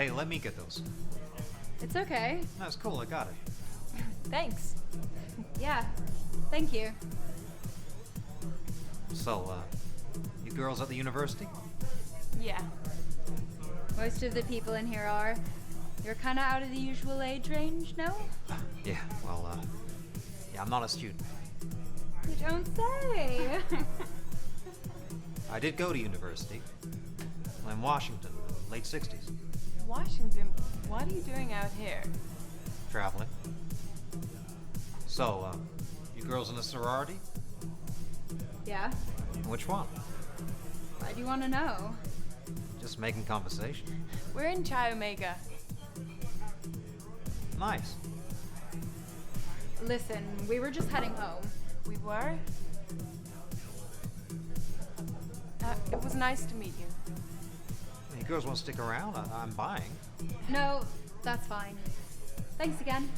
Hey, let me get those. It's okay. That's cool, I got it. Thanks. Yeah, thank you. So, you girls at the university? Yeah. Most of the people in here are. You're kind of out of the usual age range, no? Yeah, well, yeah, I'm not a student. You don't say. I did go to university. In Washington, late 60s. Washington, what are you doing out here? Traveling. So, you girls in a sorority? Yeah? Which one? Why do you want to know? Just making conversation. We're in Chi Omega. Nice. Listen, we were just heading home. We were? It was nice to meet you. You girls want to stick around? I'm buying. No, that's fine. Thanks again.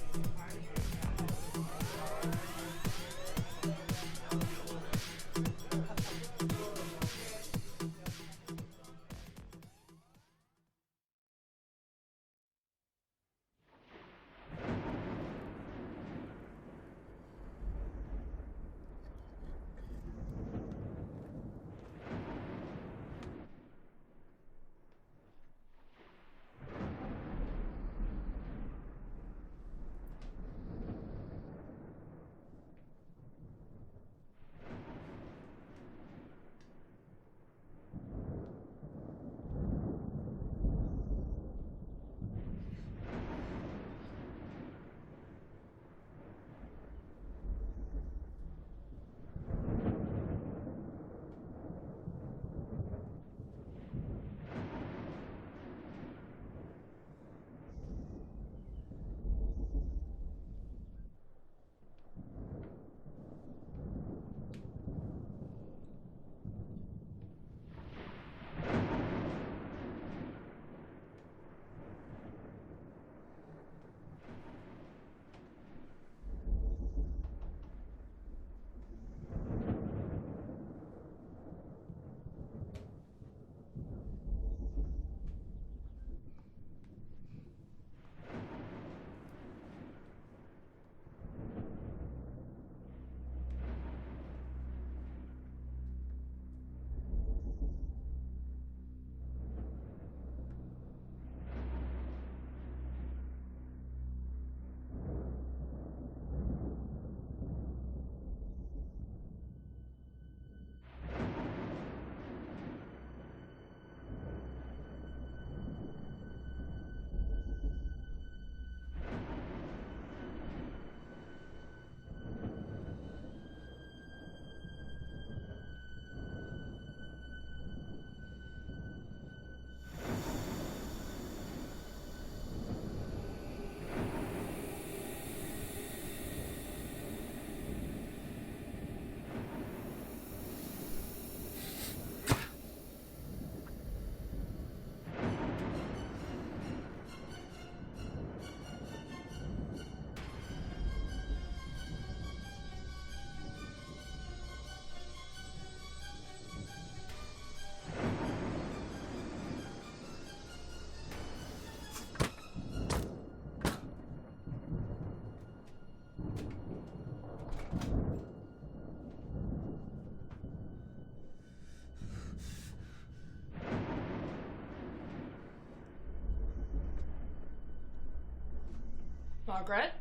Margaret?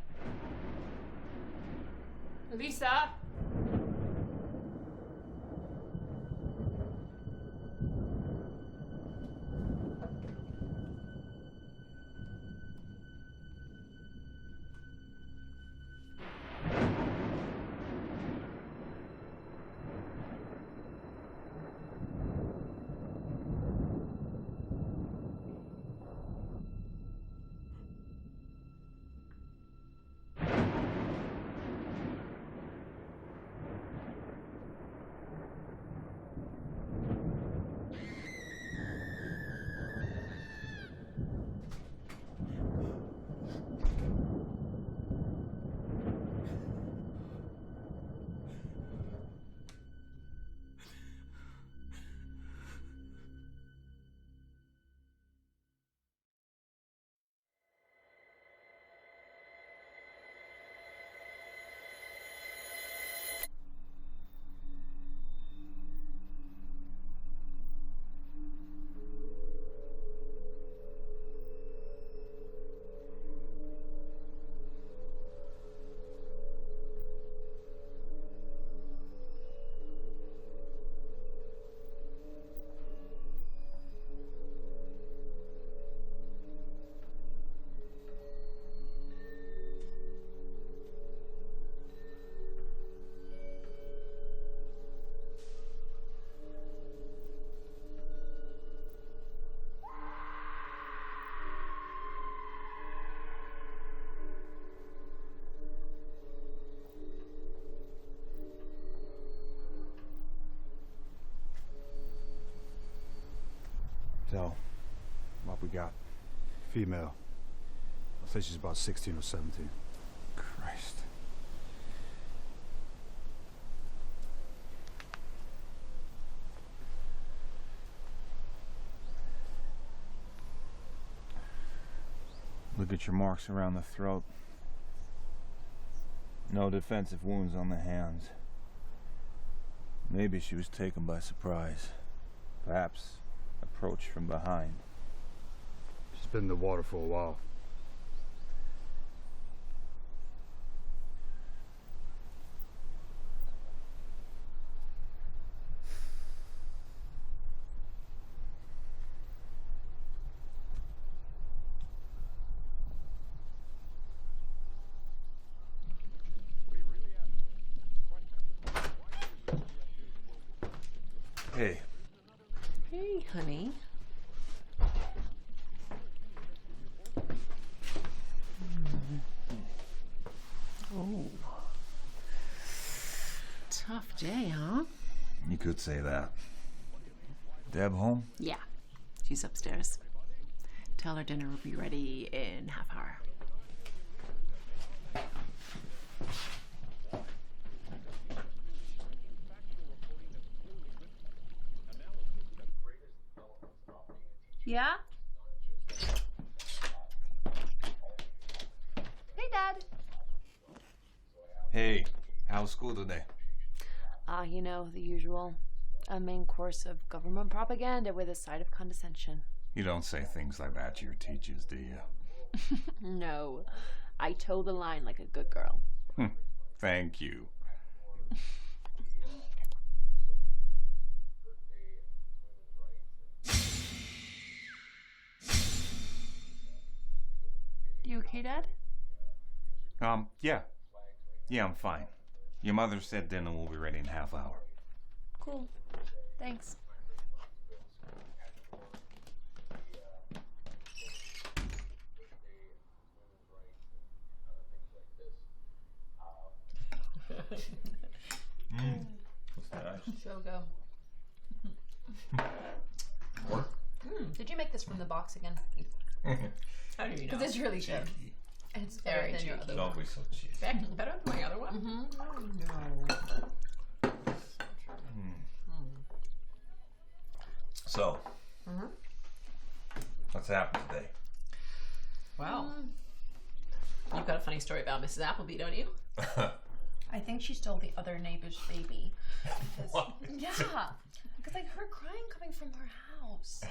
Lisa? Tell what we got. Female. I'll say she's about 16 or 17. Christ. Look at your marks around the throat. No defensive wounds on the hands. Maybe she was taken by surprise. Perhaps approached from behind. She's been in the water for a while. Hey. Hey, honey. Oh. Tough day, huh? You could say that. Deb home? Yeah. She's upstairs. Tell her dinner will be ready in half hour. Yeah? Hey, Dad. Hey, how's school today? You know, the usual. A main course of government propaganda with a side of condescension. You don't say things like that to your teachers, do you? No. I toe the line like a good girl. Thank you. You okay, Dad? Yeah. Yeah, I'm fine. Your mother said dinner will be ready in half hour. Cool. Thanks. What's that? Shogo. What? Did you make this from the box again? How do you know? Because it's really good. And it's better Very than your cheeky. other Don't one. be so cheesy. Better than my other one? Mm-hmm. So, what's happened today? Well, you've got a funny story about Mrs. Appleby, don't you? I think she stole the other neighbor's baby. What? Yeah. Because I heard crying coming from her house.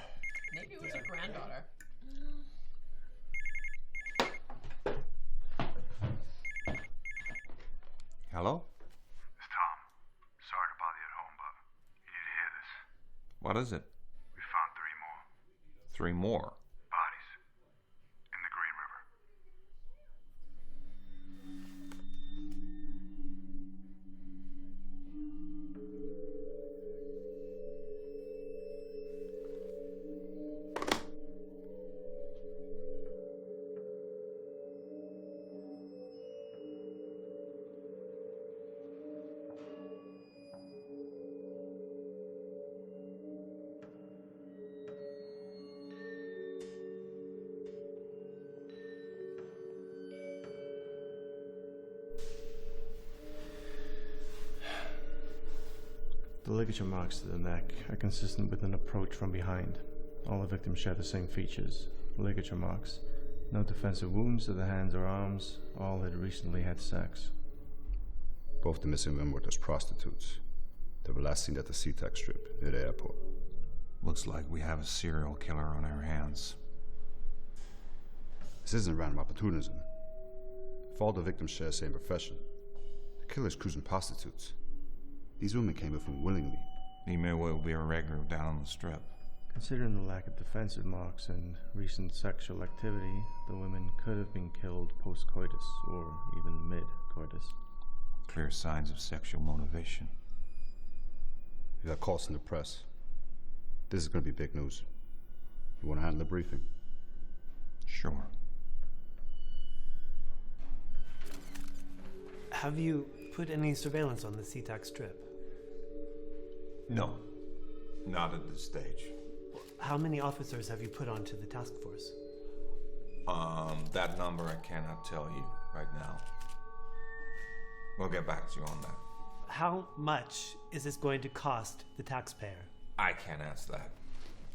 Maybe it was her granddaughter. Hello? It's Tom. Sorry to bother you at home, but you need to hear this. What is it? We found 3 more 3 more? bodies in the Green River. The ligature marks to the neck are consistent with an approach from behind. All the victims share the same features. Ligature marks. No defensive wounds to the hands or arms. All had recently had sex. Both the missing women were as prostitutes. They were last seen at the SeaTac strip near the airport. Looks like we have a serial killer on our hands. This isn't random opportunism. If all the victims share the same profession, the killer's cruising prostitutes. These women came with him willingly. He may well be a regular down on the strip. Considering the lack of defensive marks and recent sexual activity, the women could have been killed post-coitus or even mid-coitus. Clear signs of sexual motivation. We got calls in the press. This is going to be big news. You want to handle the briefing? Sure. Have you put any surveillance on the SeaTac strip? No. Not at this stage. How many officers have you put onto the task force? That number I cannot tell you right now. We'll get back to you on that. How much is this going to cost the taxpayer? I can't answer that.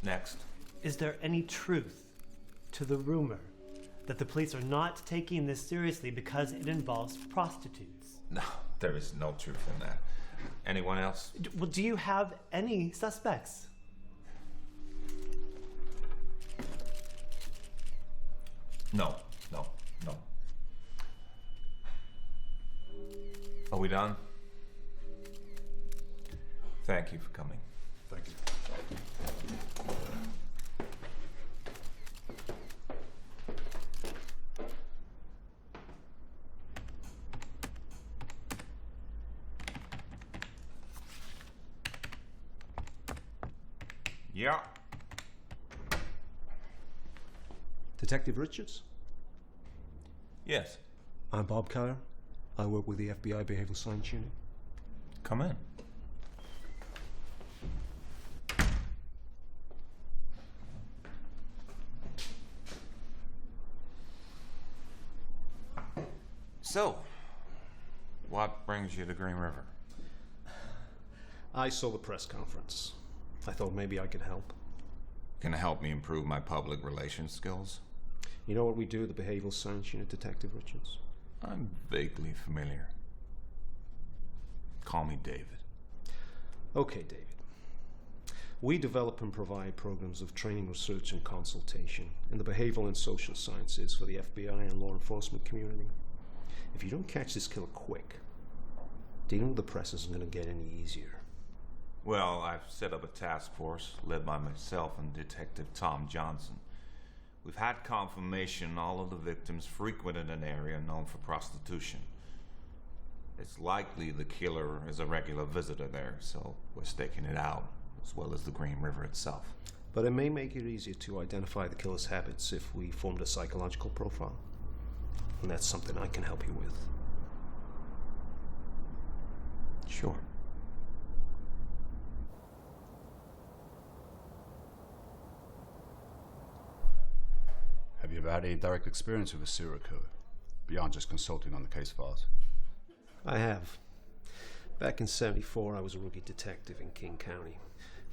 Next. Is there any truth to the rumor that the police are not taking this seriously because it involves prostitutes? No, there is no truth in that. Anyone else? Well, do you have any suspects? No. Are we done? Thank you for coming. Thank you. Yeah. Detective Richards? Yes. I'm Bob Keller. I work with the FBI Behavioral Science Unit. Come in. So, what brings you to Green River? I saw the press conference. I thought maybe I could help. Can it help me improve my public relations skills? You know what we do at the Behavioral Science Unit, Detective Richards? I'm vaguely familiar. Call me David. Okay, David. We develop and provide programs of training, research, and consultation in the behavioral and social sciences for the FBI and law enforcement community. If you don't catch this killer quick, dealing with the press isn't going to get any easier. Well, I've set up a task force led by myself and Detective Tom Johnson. We've had confirmation all of the victims frequented an area known for prostitution. It's likely the killer is a regular visitor there, so we're staking it out, as well as the Green River itself. But it may make it easier to identify the killer's habits if we formed a psychological profile. And that's something I can help you with. Sure. Have you ever had any direct experience with a serial killer, beyond just consulting on the case files? I have. Back in '74, I was a rookie detective in King County.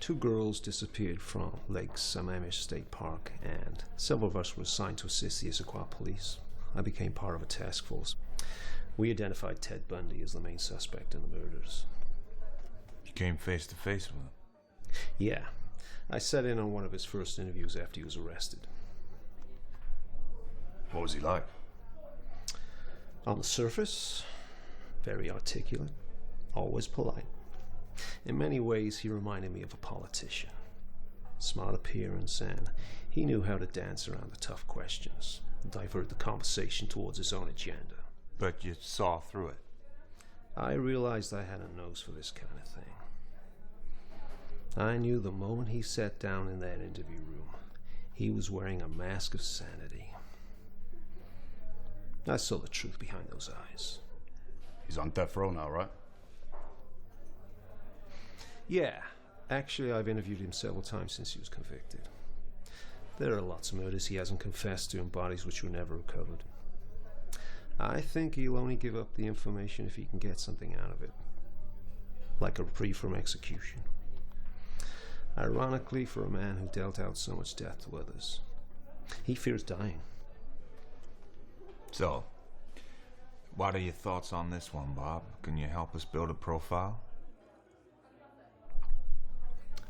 2 girls disappeared from Lake Sammamish State Park, and several of us were assigned to assist the Issaquah police. I became part of a task force. We identified Ted Bundy as the main suspect in the murders. You came face to face with him? Yeah. I sat in on one of his first interviews after he was arrested. What was he like? On the surface, very articulate, always polite. In many ways, he reminded me of a politician. Smart appearance, and he knew how to dance around the tough questions, divert the conversation towards his own agenda. But you saw through it. I realized I had a nose for this kind of thing. I knew the moment he sat down in that interview room, he was wearing a mask of sanity. I saw the truth behind those eyes. He's on death row now, right? Yeah, actually I've interviewed him several times since he was convicted. There are lots of murders he hasn't confessed to and bodies which were never recovered. I think he'll only give up the information if he can get something out of it. Like a reprieve from execution. Ironically, for a man who dealt out so much death to others, he fears dying. So, what are your thoughts on this one, Bob? Can you help us build a profile?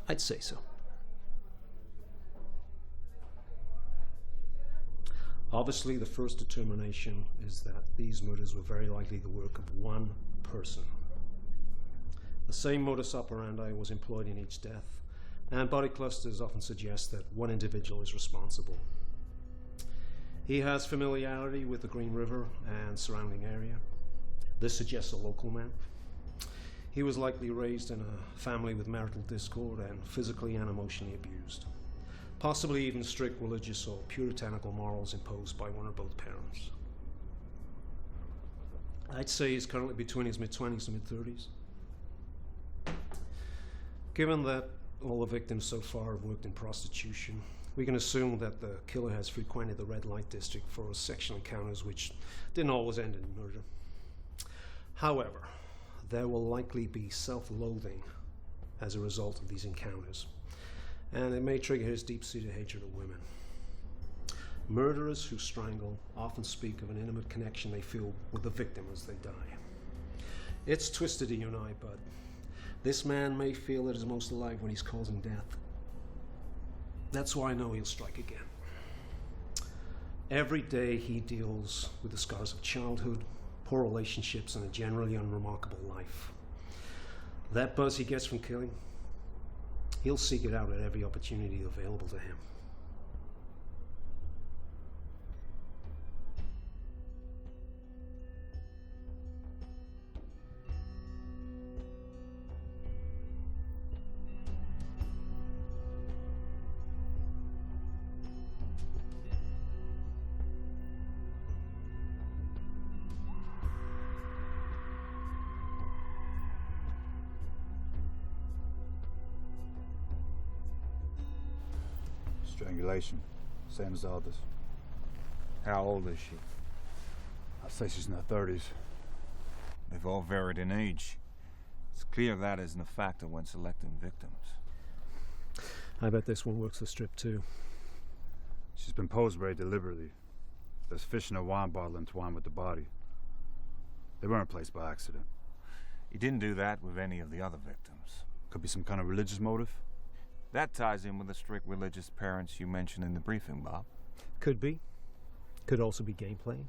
I'd say so. Obviously, the first determination is that these murders were very likely the work of one person. The same modus operandi was employed in each death, and body clusters often suggest that one individual is responsible. He has familiarity with the Green River and surrounding area. This suggests a local man. He was likely raised in a family with marital discord and physically and emotionally abused. Possibly even strict religious or puritanical morals imposed by one or both parents. I'd say he's currently between his mid-20s and mid-30s. Given that all the victims so far have worked in prostitution. We can assume that the killer has frequented the red light district for sexual encounters which didn't always end in murder. However, there will likely be self-loathing as a result of these encounters, and it may trigger his deep-seated hatred of women. Murderers who strangle often speak of an intimate connection they feel with the victim as they die. It's twisted to you and I, but this man may feel at his most alive when he's causing death. That's why I know he'll strike again. Every day he deals with the scars of childhood, poor relationships, and a generally unremarkable life. That buzz he gets from killing, he'll seek it out at every opportunity available to him. Strangulation, same as others. How old is she? I'd say she's in her 30s. They've all varied in age. It's clear that isn't a factor when selecting victims. I bet this one works the strip too. She's been posed very deliberately. There's fish in a wine bottle entwined with the body. They weren't placed by accident. He didn't do that with any of the other victims. Could be some kind of religious motive. That ties in with the strict religious parents you mentioned in the briefing, Bob. Could be. Could also be gameplay.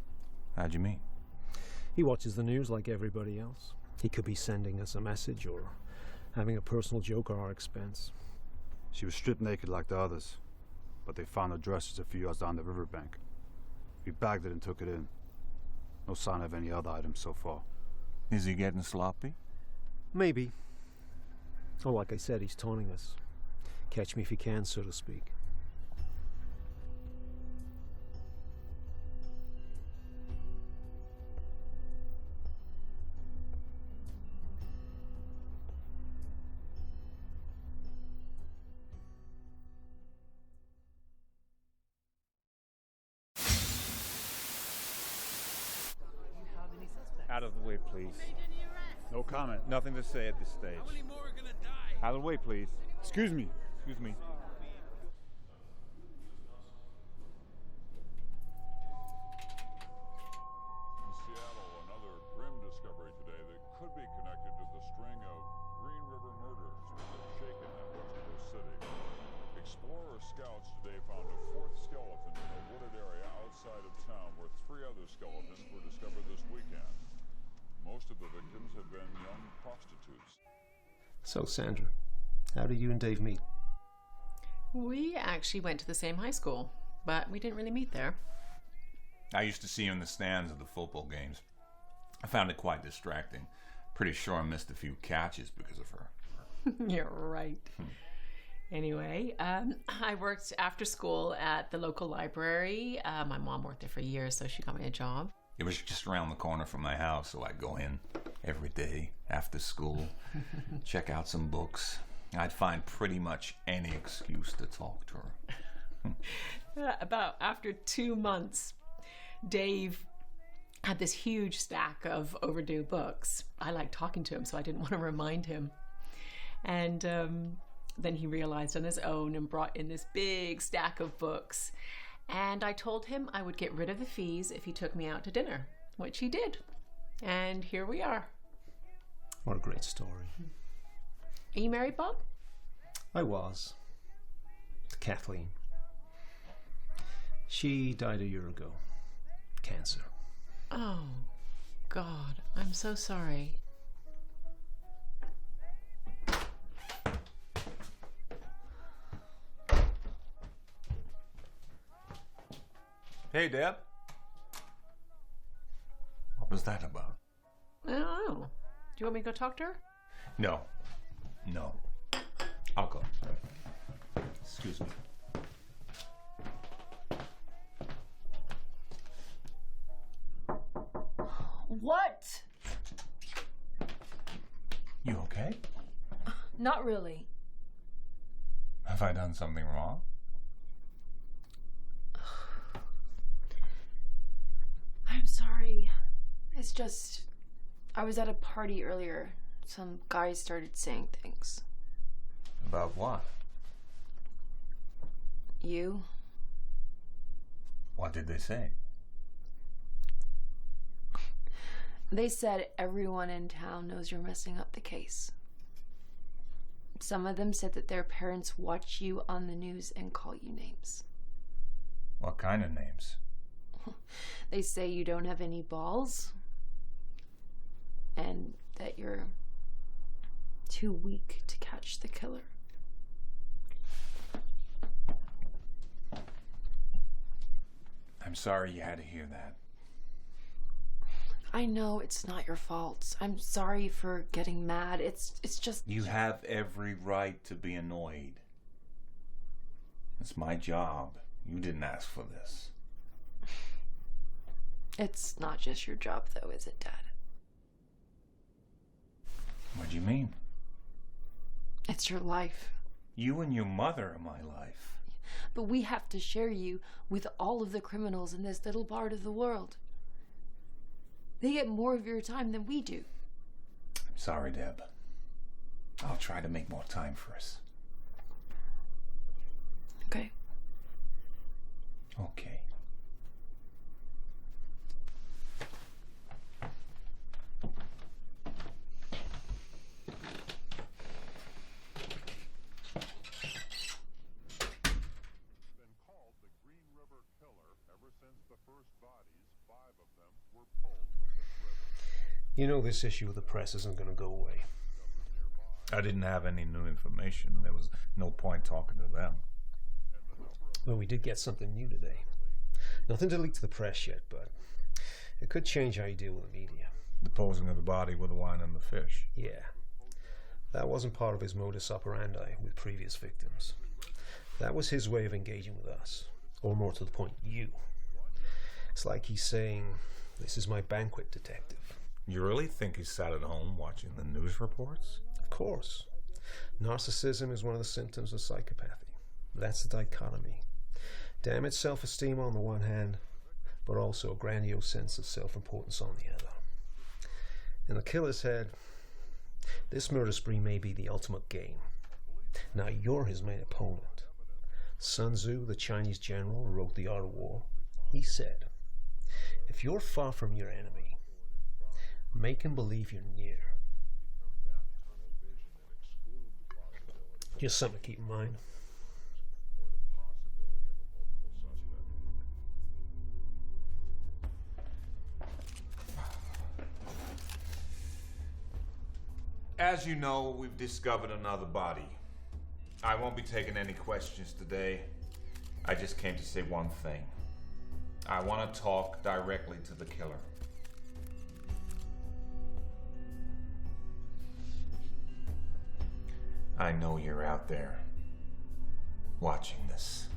How'd you mean? He watches the news like everybody else. He could be sending us a message or having a personal joke at our expense. She was stripped naked like the others, but they found her dress just a few yards down the riverbank. We bagged it and took it in. No sign of any other items so far. Is he getting sloppy? Maybe. Or like I said, he's taunting us. Catch me if you can, so to speak. Out of the way, please. No comment. Nothing to say at this stage. How many more are gonna die? Out of the way, please. Excuse me. Excuse me. In Seattle, another grim discovery today that could be connected to the string of Green River murders that have shaken that West Coast city. Explorer scouts today found a fourth skeleton in a wooded area outside of town where 3 other skeletons were discovered this weekend. Most of the victims have been young prostitutes. So, Sandra, how did you and Dave meet? We actually went to the same high school, but we didn't really meet there. I used to see her in the stands of the football games. I found it quite distracting. Pretty sure I missed a few catches because of her. You're right. Anyway, I worked after school at the local library. My mom worked there for years, so she got me a job. It was just around the corner from my house, so I'd go in every day after school, check out some books. I'd find pretty much any excuse to talk to her. About after 2 months, Dave had this huge stack of overdue books. I liked talking to him, so I didn't want to remind him. And then he realized on his own and brought in this big stack of books. And I told him I would get rid of the fees if he took me out to dinner, which he did. And here we are. What a great story. Are you married, Bob? I was. To Kathleen. She died a year ago. Cancer. Oh, God, I'm so sorry. Hey, Deb. What was that about? I don't know. Do you want me to go talk to her? No. No. I'll go. Excuse me. What? You okay? Not really. Have I done something wrong? I'm sorry. It's just, I was at a party earlier. Some guys started saying things. About what? You? What did they say? They said everyone in town knows you're messing up the case. Some of them said that their parents watch you on the news and call you names. What kind of names? They say you don't have any balls and that you're too weak to catch the killer. I'm sorry you had to hear that. I know it's not your fault. I'm sorry for getting mad. It's just... You have every right to be annoyed. It's my job. You didn't ask for this. It's not just your job, though, is it, Dad? What do you mean? It's your life. You and your mother are my life. But we have to share you with all of the criminals in this little part of the world. They get more of your time than we do. I'm sorry, Deb. I'll try to make more time for us. Okay. Okay. You know this issue with the press isn't going to go away. I didn't have any new information. There was no point talking to them. Well, we did get something new today. Nothing to leak to the press yet, but it could change how you deal with the media. The posing of the body with the wine and the fish. Yeah. That wasn't part of his modus operandi with previous victims. That was his way of engaging with us. Or more to the point, you. It's like he's saying, "This is my banquet, detective." You really think he sat at home watching the news reports? Of course. Narcissism is one of the symptoms of psychopathy. That's the dichotomy. Damaged self-esteem on the one hand, but also a grandiose sense of self-importance on the other. In the killer's head, this murder spree may be the ultimate game. Now you're his main opponent. Sun Tzu, the Chinese general who wrote The Art of War, he said, "If you're far from your enemy, make him believe you're near." Just something to keep in mind. As you know, we've discovered another body. I won't be taking any questions today. I just came to say one thing. I want to talk directly to the killer. I know you're out there watching this.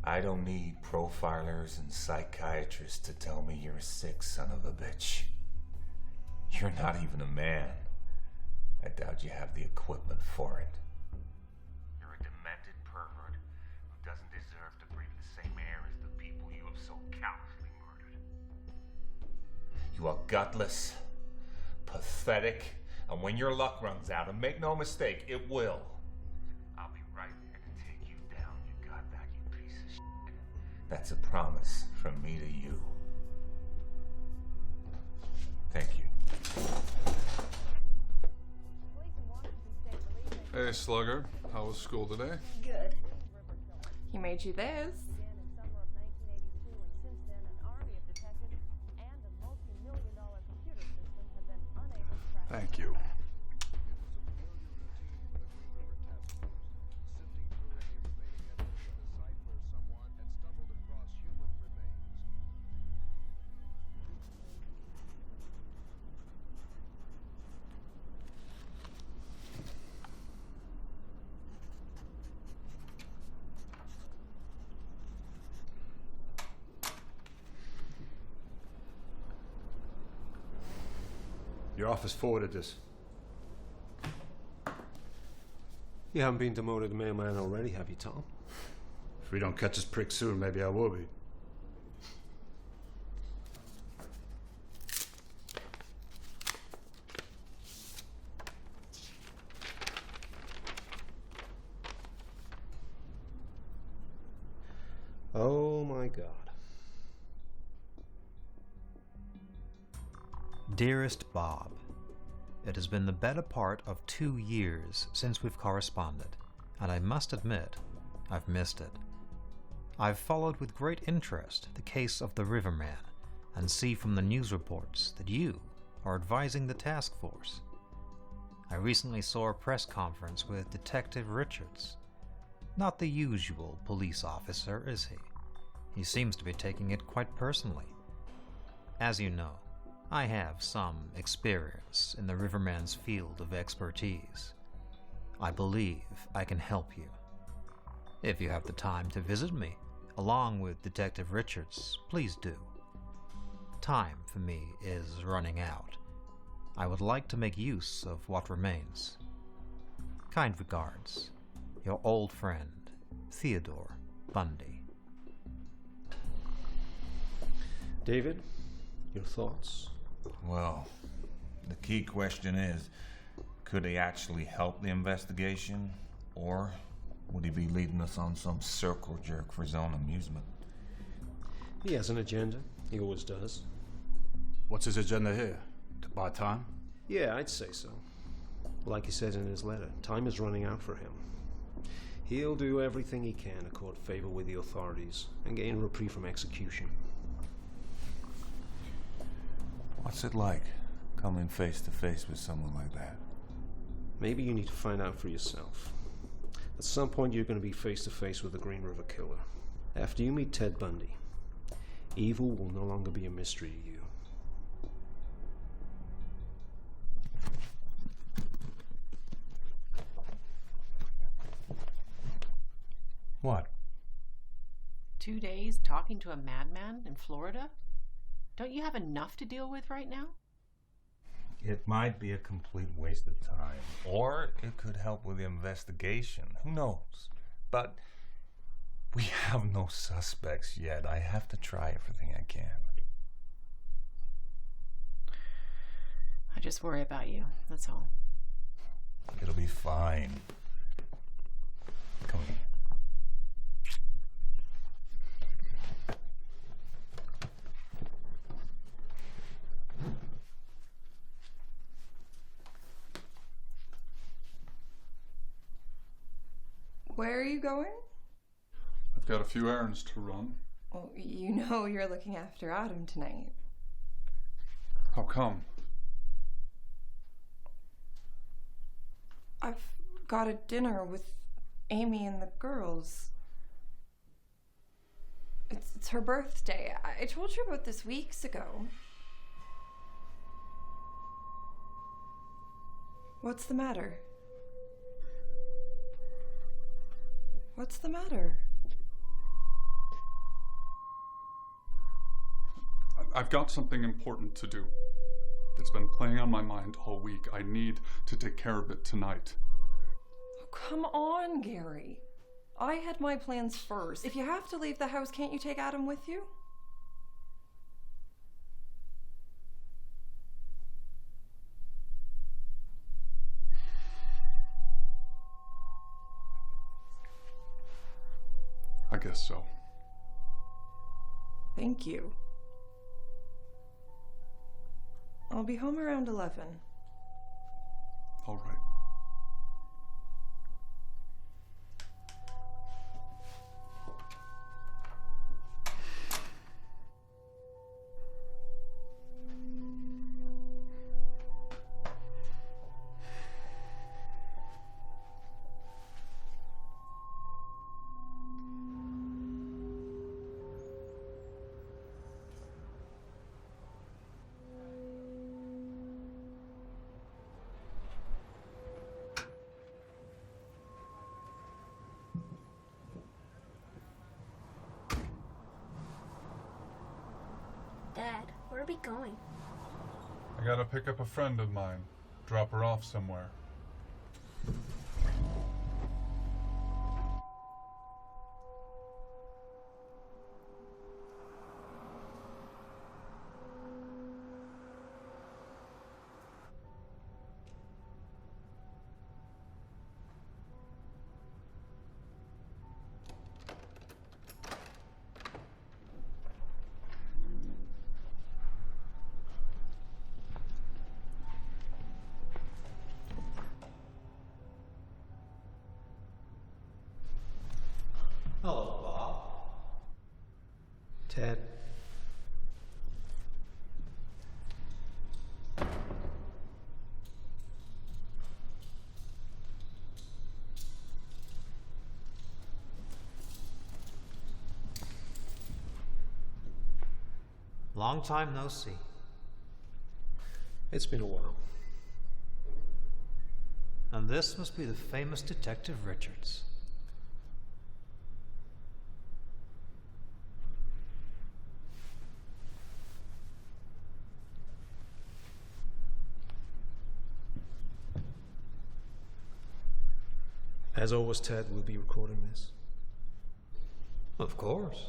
I don't need profilers and psychiatrists to tell me you're a sick son of a bitch. You're not even a man. I doubt you have the equipment for it. You're a demented pervert who doesn't deserve to breathe the same air as the people you have so callously murdered. You are gutless, pathetic, and when your luck runs out, and make no mistake, it will, I'll be right there to take you down, you godback, you piece of shit. That's a promise from me to you. Thank you. Hey, Slugger. How was school today? Good. He made you this. Thank you. Your office forwarded this. You haven't been demoted to mailman already, have you, Tom? If we don't catch this prick soon, maybe I will be. Oh my God. Dearest Bob, it has been the better part of 2 years since we've corresponded, and I must admit, I've missed it. I've followed with great interest the case of the Riverman, and see from the news reports that you are advising the task force. I recently saw a press conference with Detective Richards. Not the usual police officer, is he? He seems to be taking it quite personally. As you know, I have some experience in the Riverman's field of expertise. I believe I can help you. If you have the time to visit me, along with Detective Richards, please do. Time for me is running out. I would like to make use of what remains. Kind regards, your old friend, Theodore Bundy. David, your thoughts? Well, the key question is, could he actually help the investigation, or would he be leading us on some circle jerk for his own amusement? He has an agenda. He always does. What's his agenda here? To buy time? Yeah, I'd say so. Like he says in his letter, time is running out for him. He'll do everything he can to court favor with the authorities and gain reprieve from execution. What's it like, coming face to face with someone like that? Maybe you need to find out for yourself. At some point you're going to be face to face with the Green River Killer. After you meet Ted Bundy, evil will no longer be a mystery to you. What? 2 days talking to a madman in Florida? Don't you have enough to deal with right now? It might be a complete waste of time. Or it could help with the investigation. Who knows? But we have no suspects yet. I have to try everything I can. I just worry about you, that's all. It'll be fine. Come here. Where are you going? I've got a few errands to run. Well, you know you're looking after Adam tonight. How come? I've got a dinner with Amy and the girls. It's her birthday. I told you about this weeks ago. What's the matter? What's the matter? I've got something important to do. It's been playing on my mind all week. I need to take care of it tonight. Oh, come on, Gary. I had my plans first. If you have to leave the house, can't you take Adam with you? I guess so. Thank you. I'll be home around 11. All right. Dad, where are we going? I gotta pick up a friend of mine. Drop her off somewhere. Ted. Long time no see. It's been a while. And this must be the famous Detective Richards. As always, Ted, we'll be recording this. Of course.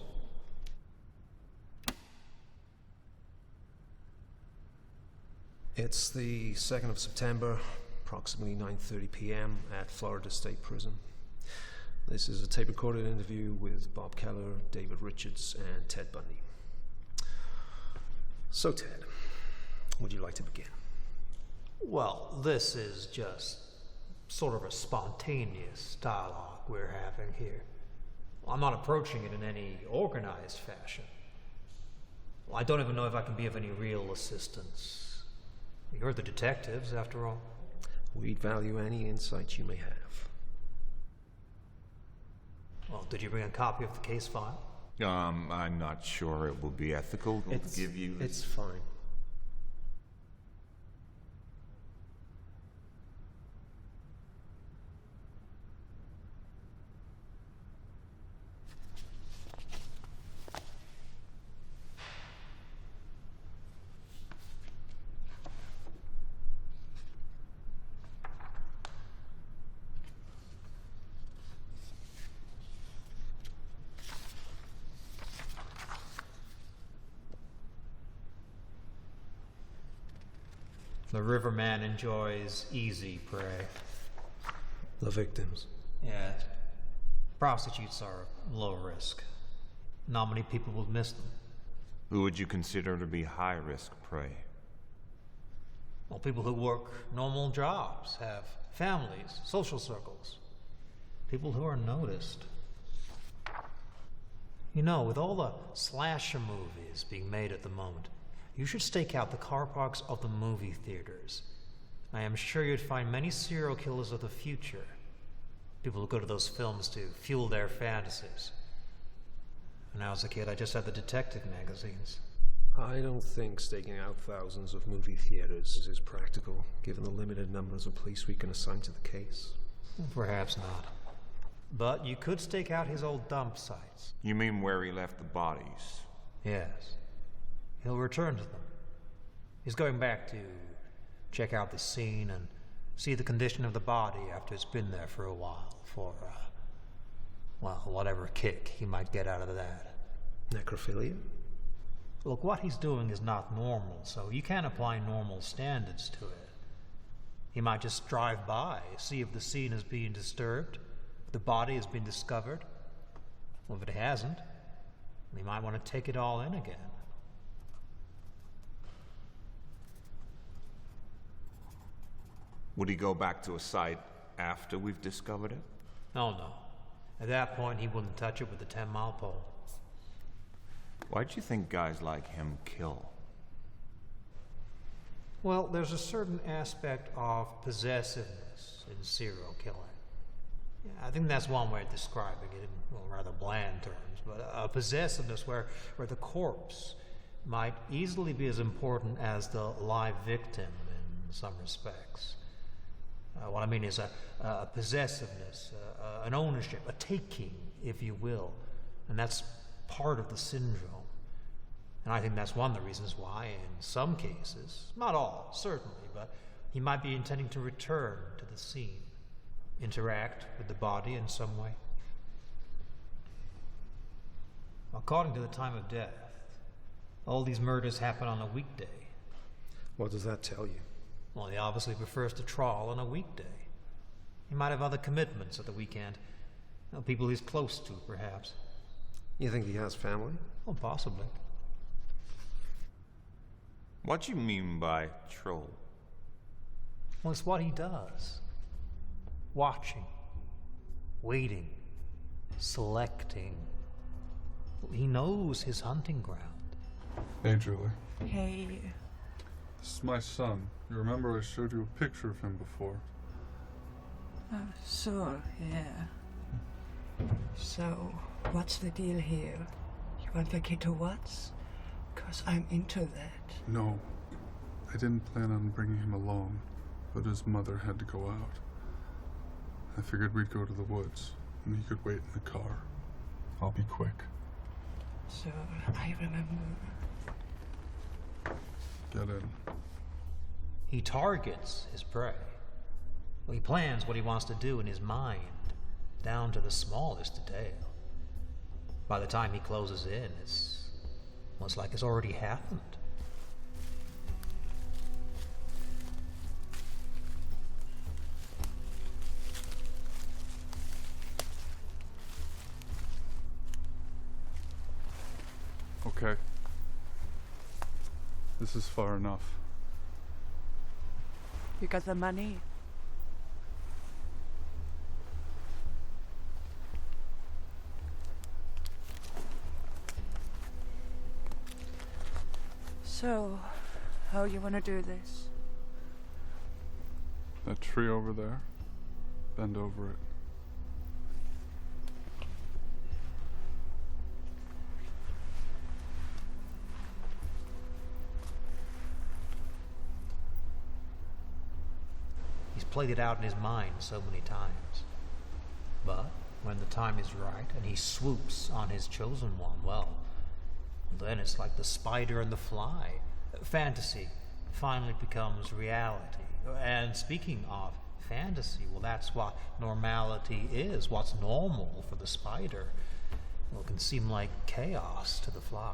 It's the 2nd of September, approximately 9:30 p.m. at Florida State Prison. This is a tape-recorded interview with Bob Keller, David Richards, and Ted Bundy. So, Ted, would you like to begin? Well, this is just sort of a spontaneous dialogue we're having here. I'm not approaching it in any organized fashion. Well, I don't even know if I can be of any real assistance. You're the detectives, after all. We'd value any insight you may have. Well, did you bring a copy of the case file? I'm not sure it will be ethical to give you... It's fine. The riverman enjoys easy prey. The victims. Yes. Prostitutes are low risk. Not many people will miss them. Who would you consider to be high-risk prey? Well, people who work normal jobs, have families, social circles. People who are noticed. You know, with all the slasher movies being made at the moment, you should stake out the car parks of the movie theaters. I am sure you'd find many serial killers of the future. People who go to those films to fuel their fantasies. When I was a kid, I just had the detective magazines. I don't think staking out thousands of movie theaters is practical, given the limited numbers of police we can assign to the case. Perhaps not. But you could stake out his old dump sites. You mean where he left the bodies? Yes. He'll return to them. He's going back to check out the scene and see the condition of the body after it's been there for a while for, well, whatever kick he might get out of that. Necrophilia? Look, what he's doing is not normal, so you can't apply normal standards to it. He might just drive by, see if the scene is being disturbed, if the body has been discovered. Well, if it hasn't, he might want to take it all in again. Would he go back to a site after we've discovered it? Oh, no. At that point, he wouldn't touch it with a 10-mile pole. Why do you think guys like him kill? Well, there's a certain aspect of possessiveness in serial killing. Yeah, I think that's one way of describing it in, well, rather bland terms, but a possessiveness where the corpse might easily be as important as the live victim in some respects. What I mean is a possessiveness, an ownership, a taking, if you will. And that's part of the syndrome. And I think that's one of the reasons why, in some cases, not all, certainly, but he might be intending to return to the scene, interact with the body in some way. According to the time of death, all these murders happen on a weekday. What does that tell you? Well, he obviously prefers to trawl on a weekday. He might have other commitments at the weekend. People he's close to, perhaps. You think he has family? Well, possibly. What do you mean by troll? Well, it's what he does. Watching. Waiting. Selecting. He knows his hunting ground. Hey, Julie. Hey. This is my son. You remember I showed you a picture of him before? Oh, sure, yeah. So, what's the deal here? You want the kid to watch? 'Cause I'm into that. No. I didn't plan on bringing him along, but his mother had to go out. I figured we'd go to the woods, and he could wait in the car. I'll be quick. So, I remember. Get in. He targets his prey. Well, he plans what he wants to do in his mind, down to the smallest detail. By the time he closes in, it's almost like it's already happened. Okay. This is far enough. You got the money? So, how you want to do this? That tree over there, bend over it. He's played it out in his mind so many times. But when the time is right and he swoops on his chosen one, well, then it's like the spider and the fly. Fantasy finally becomes reality. And speaking of fantasy, well, that's what normality is. What's normal for the spider, well, it can seem like chaos to the fly.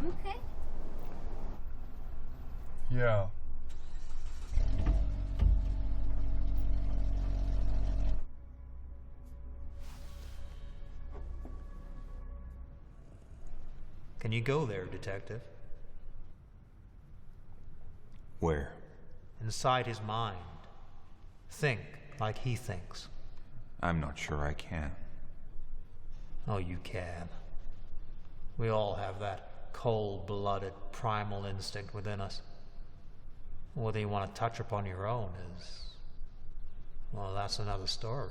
Okay. Yeah. Can you go there, detective? Where? Inside his mind. Think like he thinks. I'm not sure I can. Oh, you can. We all have that cold-blooded primal instinct within us. Whether you want to touch upon your own is, well, that's another story.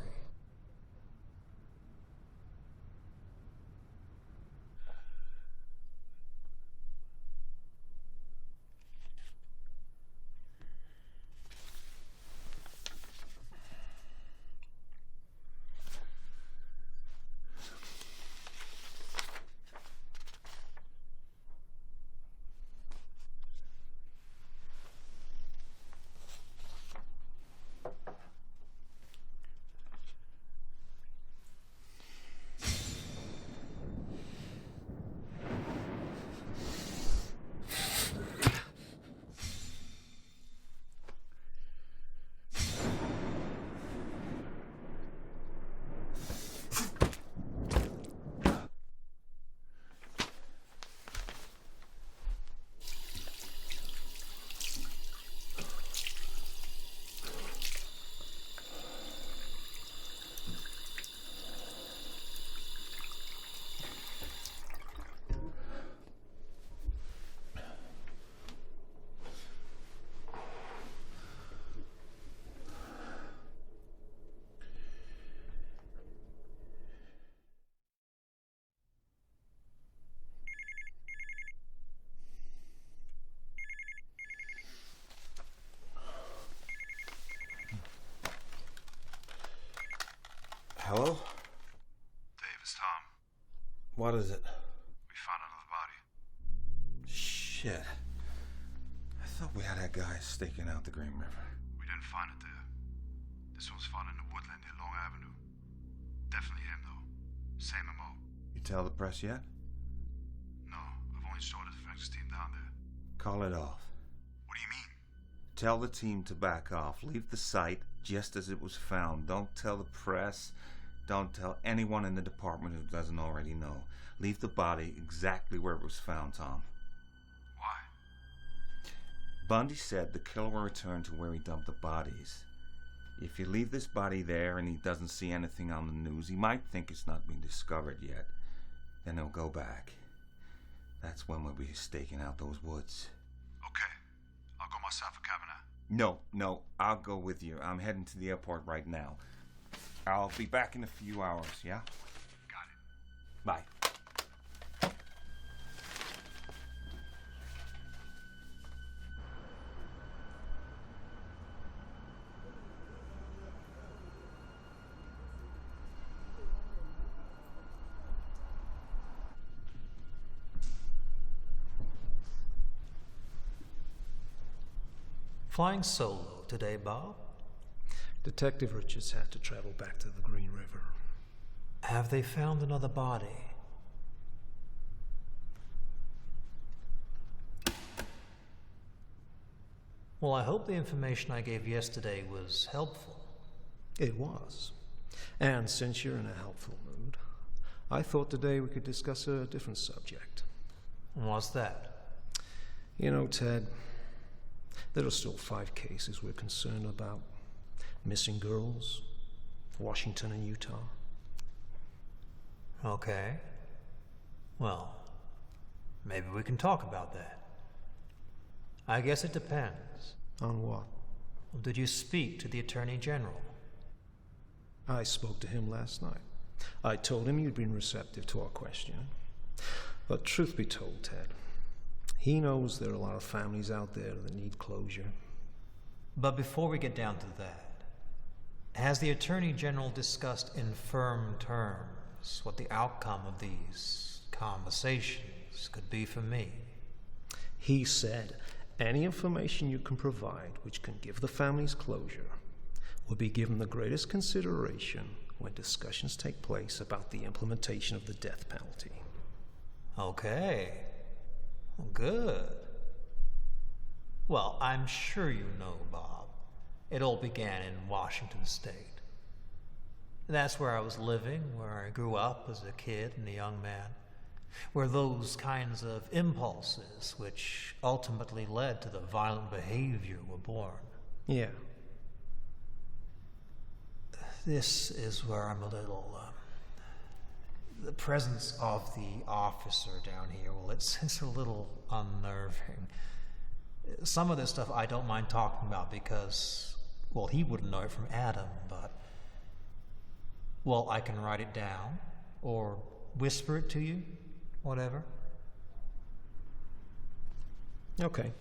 What is it? We found another body. Shit. I thought we had that guy staking out the Green River. We didn't find it there. This one was found in the woodland near Long Avenue. Definitely him, though. Same MO. You tell the press yet? No, I've only showed the forensics team down there. Call it off. What do you mean? Tell the team to back off. Leave the site just as it was found. Don't tell the press. Don't tell anyone in the department who doesn't already know. Leave the body exactly where it was found, Tom. Why? Bundy said the killer will return to where he dumped the bodies. If you leave this body there and he doesn't see anything on the news, he might think it's not been discovered yet. Then he'll go back. That's when we'll be staking out those woods. Okay. I'll go myself, Kavanagh. No, I'll go with you. I'm heading to the airport right now. I'll be back in a few hours, yeah? Got it. Bye. Flying solo today, Bob? Detective Richards had to travel back to the Green River. Have they found another body? Well, I hope the information I gave yesterday was helpful. It was. And since you're in a helpful mood, I thought today we could discuss a different subject. What's that? You know, Ted, there are still 5 cases we're concerned about. Missing girls, Washington and Utah. Okay. Well, maybe we can talk about that. I guess it depends. On what? Well, did you speak to the Attorney General? I spoke to him last night. I told him you'd been receptive to our question. But truth be told, Ted, he knows there are a lot of families out there that need closure. But before we get down to that, has the Attorney General discussed in firm terms what the outcome of these conversations could be for me? He said any information you can provide which can give the families closure will be given the greatest consideration when discussions take place about the implementation of the death penalty. Okay. Well, good. Well, I'm sure you know, Bob. It all began in Washington State. That's where I was living, where I grew up as a kid and a young man, where those kinds of impulses, which ultimately led to the violent behavior, were born. Yeah. This is where I'm a little... the presence of the officer down here, well, it's a little unnerving. Some of this stuff I don't mind talking about because, well, he wouldn't know it from Adam, but, well, I can write it down or whisper it to you, whatever. Okay.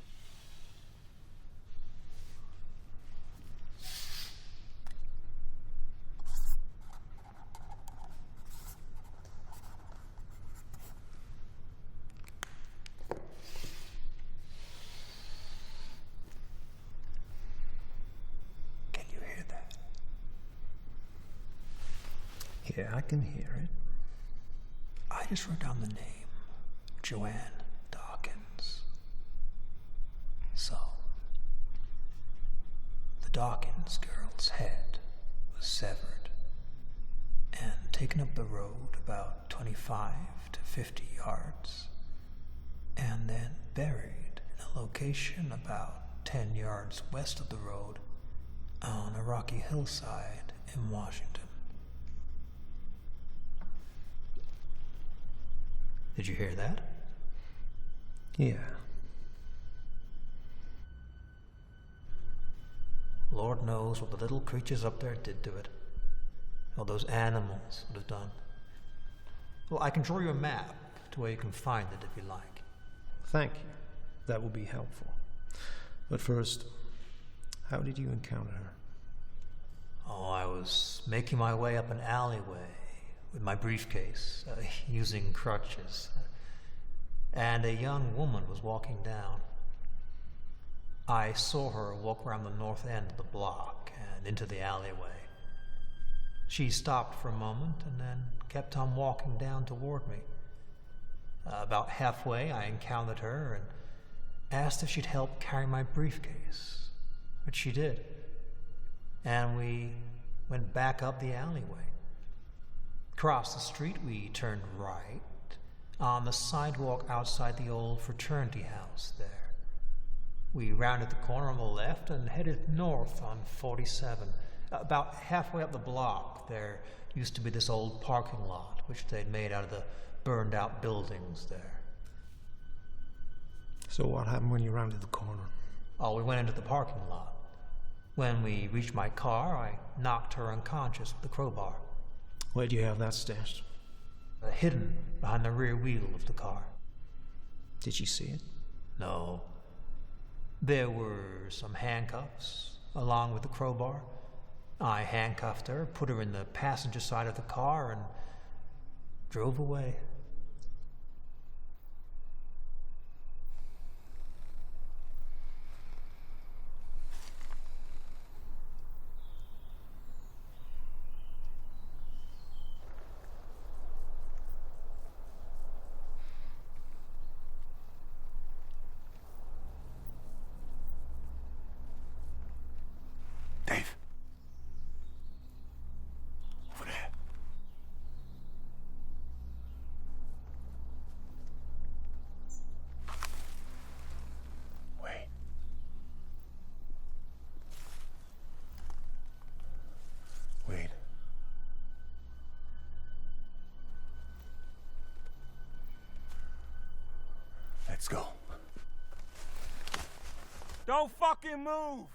Yeah, I can hear it. I just wrote down the name, Joanne Dawkins. So, the Dawkins girl's head was severed and taken up the road about 25 to 50 yards, and then buried in a location about 10 yards west of the road on a rocky hillside in Washington. Did you hear that? Yeah. Lord knows what the little creatures up there did to it. What those animals would have done. Well, I can draw you a map to where you can find it if you like. Thank you. That will be helpful. But first, how did you encounter her? Oh, I was making my way up an alleyway with my briefcase, using crutches. And a young woman was walking down. I saw her walk around the north end of the block and into the alleyway. She stopped for a moment and then kept on walking down toward me. About halfway, I encountered her and asked if she'd help carry my briefcase, which she did. And we went back up the alleyway. Across the street, we turned right on the sidewalk outside the old fraternity house there. We rounded the corner on the left and headed north on 47. About halfway up the block, there used to be this old parking lot, which they'd made out of the burned out buildings there. So what happened when you rounded the corner? Oh, we went into the parking lot. When we reached my car, I knocked her unconscious with the crowbar. Where do you have that stashed? Hidden behind the rear wheel of the car. Did she see it? No. There were some handcuffs, along with the crowbar. I handcuffed her, put her in the passenger side of the car, and drove away. Dave. Over there. Wait. Wait. Let's go. Don't fucking move!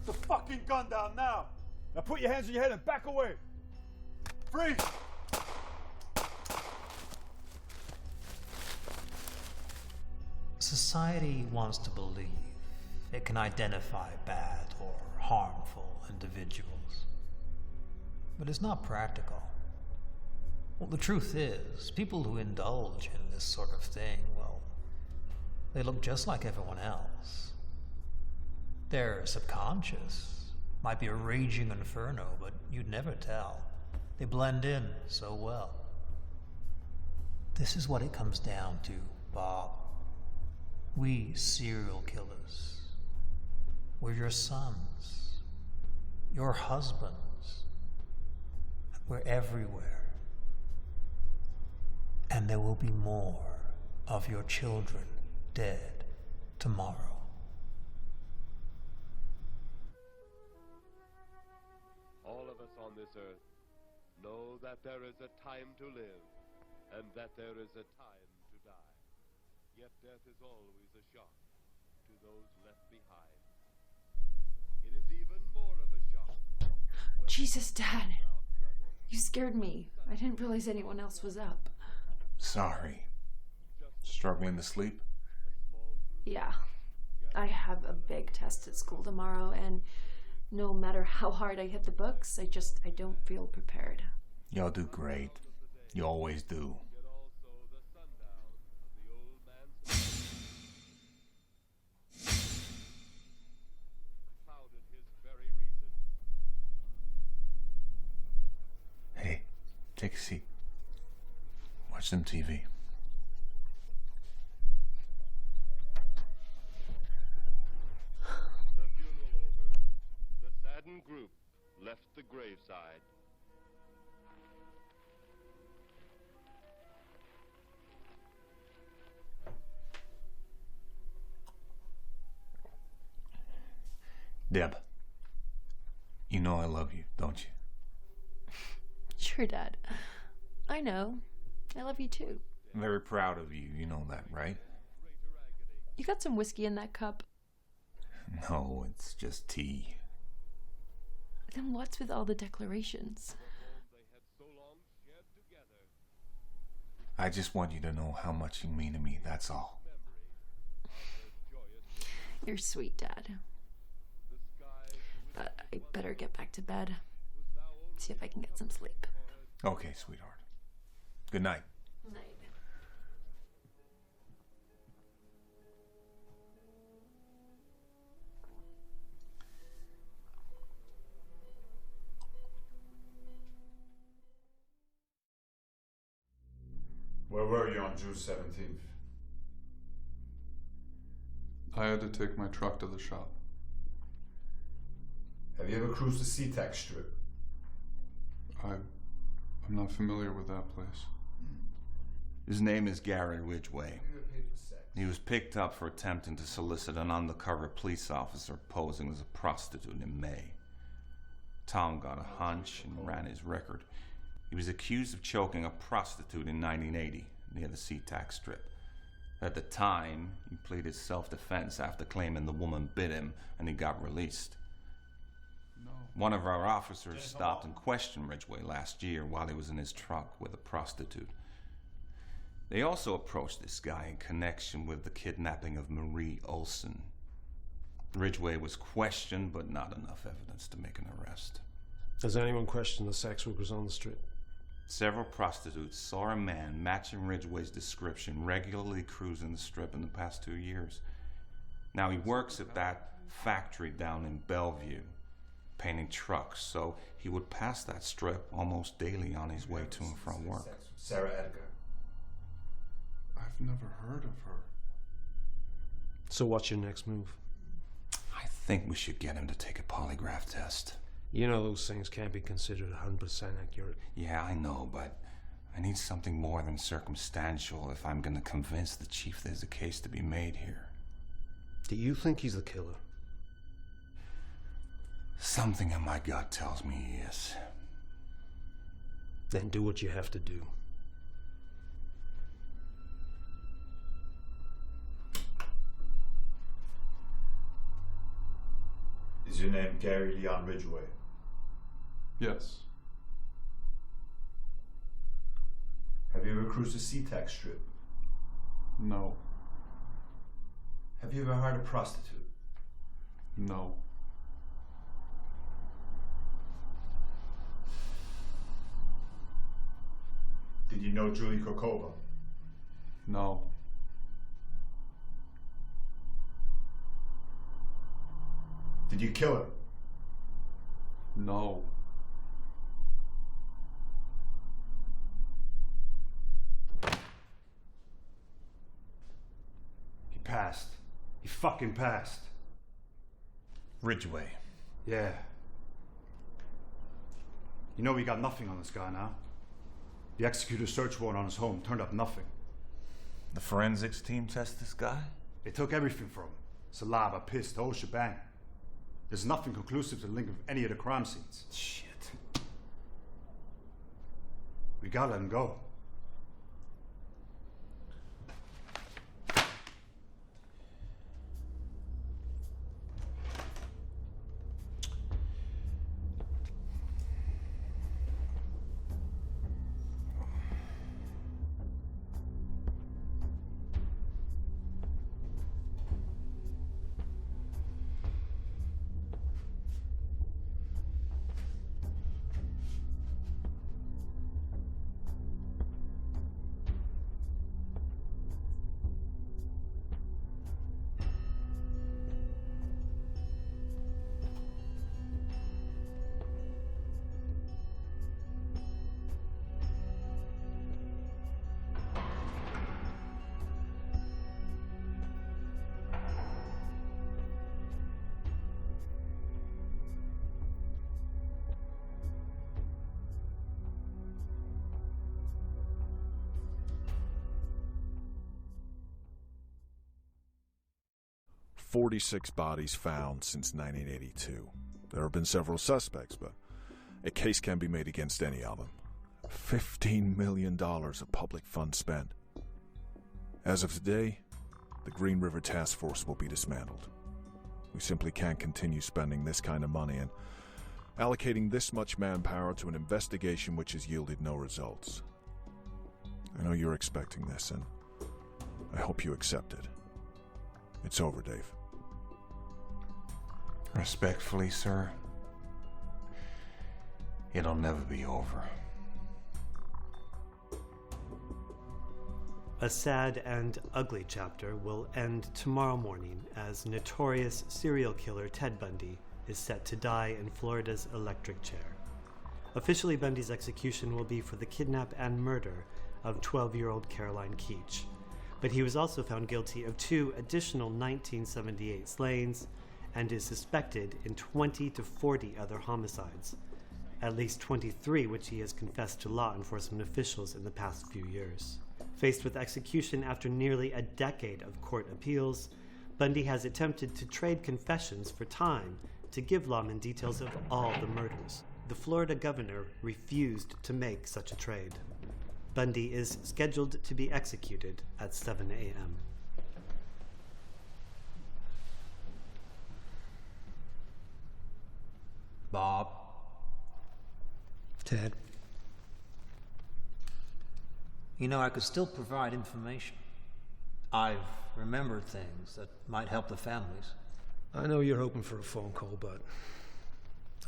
The fucking gun down now! Now put your hands on your head and back away! Freeze! Society wants to believe it can identify bad or harmful individuals. But it's not practical. Well, the truth is, people who indulge in this sort of thing, well, they look just like everyone else. Their subconscious might be a raging inferno, but you'd never tell. They blend in so well. This is what it comes down to, Bob. We serial killers. We're your sons, your husbands. We're everywhere. And there will be more of your children dead tomorrow. All of us on this earth know that there is a time to live and that there is a time to die. Yet death is always a shock to those left behind. It is even more of a shock. Jesus, Dad. You scared me. I didn't realize anyone else was up. Sorry. Struggling to sleep? Yeah. I have a big test at school tomorrow, and No matter how hard I hit the books, I don't feel prepared. You'll do great. You always do. Hey, take a seat. Watch some TV. The funeral over, the saddened group left the graveside. Deb, you know I love you, don't you? Sure, Dad. I know. I love you too. I'm very proud of you, you know that, right? You got some whiskey in that cup. No, it's just tea. Then what's with all the declarations? I just want you to know how much you mean to me, that's all. You're sweet, Dad. But I better get back to bed. See if I can get some sleep. Okay, sweetheart. Good night. Night. Where were you on June 17th? I had to take my truck to the shop. Have you ever cruised the SeaTac Strip? I'm not familiar with that place. His name is Gary Ridgway. He was picked up for attempting to solicit an undercover police officer posing as a prostitute in May. Tom got a hunch and ran his record. He was accused of choking a prostitute in 1980 near the SeaTac Strip. At the time, he pleaded self-defense after claiming the woman bit him, and he got released. One of our officers stopped and questioned Ridgway last year while he was in his truck with a prostitute. They also approached this guy in connection with the kidnapping of Marie Olson. Ridgway was questioned, but not enough evidence to make an arrest. Has anyone questioned the sex workers on the strip? Several prostitutes saw a man matching Ridgway's description regularly cruising the strip in the past 2 years. Now he works at that factory down in Bellevue, painting trucks, so he would pass that strip almost daily on his way to and from work. Sarah Edgar. I've never heard of her. So what's your next move? I think we should get him to take a polygraph test. You know those things can't be considered 100% accurate. Yeah, I know, but I need something more than circumstantial if I'm going to convince the chief there's a case to be made here. Do you think he's the killer? Something in my gut tells me he is. Then do what you have to do. Is your name Gary Leon Ridgway? Yes. Have you ever cruised the SeaTac Strip? No. Have you ever hired a prostitute? No. Did you know Julie Kokova? No. Did you kill her? No. He passed. He fucking passed. Ridgway. Yeah. You know we got nothing on this guy now. The executed search warrant on his home turned up nothing. The forensics team test this guy? They took everything from him. Saliva, piss, the whole shebang. There's nothing conclusive to the link of any of the crime scenes. Shit. We gotta let him go. 46 bodies found since 1982. There have been several suspects, but a case can be made against any of them. $15 million of public funds spent. As of today, the Green River Task Force will be dismantled. We simply can't continue spending this kind of money and allocating this much manpower to an investigation which has yielded no results. I know you're expecting this, and I hope you accept it. It's over, Dave. Respectfully, sir, it'll never be over. A sad and ugly chapter will end tomorrow morning as notorious serial killer Ted Bundy is set to die in Florida's electric chair. Officially, Bundy's execution will be for the kidnap and murder of 12-year-old Caroline Keach, but he was also found guilty of 2 additional 1978 slayings and is suspected in 20 to 40 other homicides, at least 23 which he has confessed to law enforcement officials in the past few years. Faced with execution after nearly a decade of court appeals, Bundy has attempted to trade confessions for time to give lawmen details of all the murders. The Florida governor refused to make such a trade. Bundy is scheduled to be executed at 7 a.m. Bob? Ted? You know, I could still provide information. I've remembered things that might help the families. I know you're hoping for a phone call, but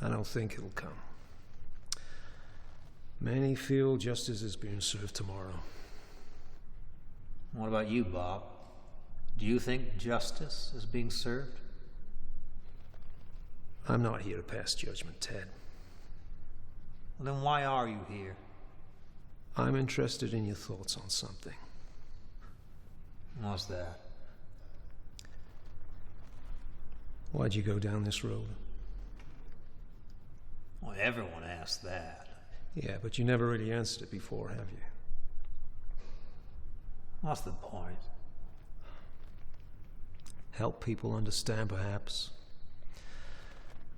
I don't think it'll come. Many feel justice is being served tomorrow. What about you, Bob? Do you think justice is being served? I'm not here to pass judgment, Ted. Well, then why are you here? I'm interested in your thoughts on something. What's that? Why'd you go down this road? Well, everyone asks that. Yeah, but you never really answered it before, have you? What's the point? Help people understand, perhaps.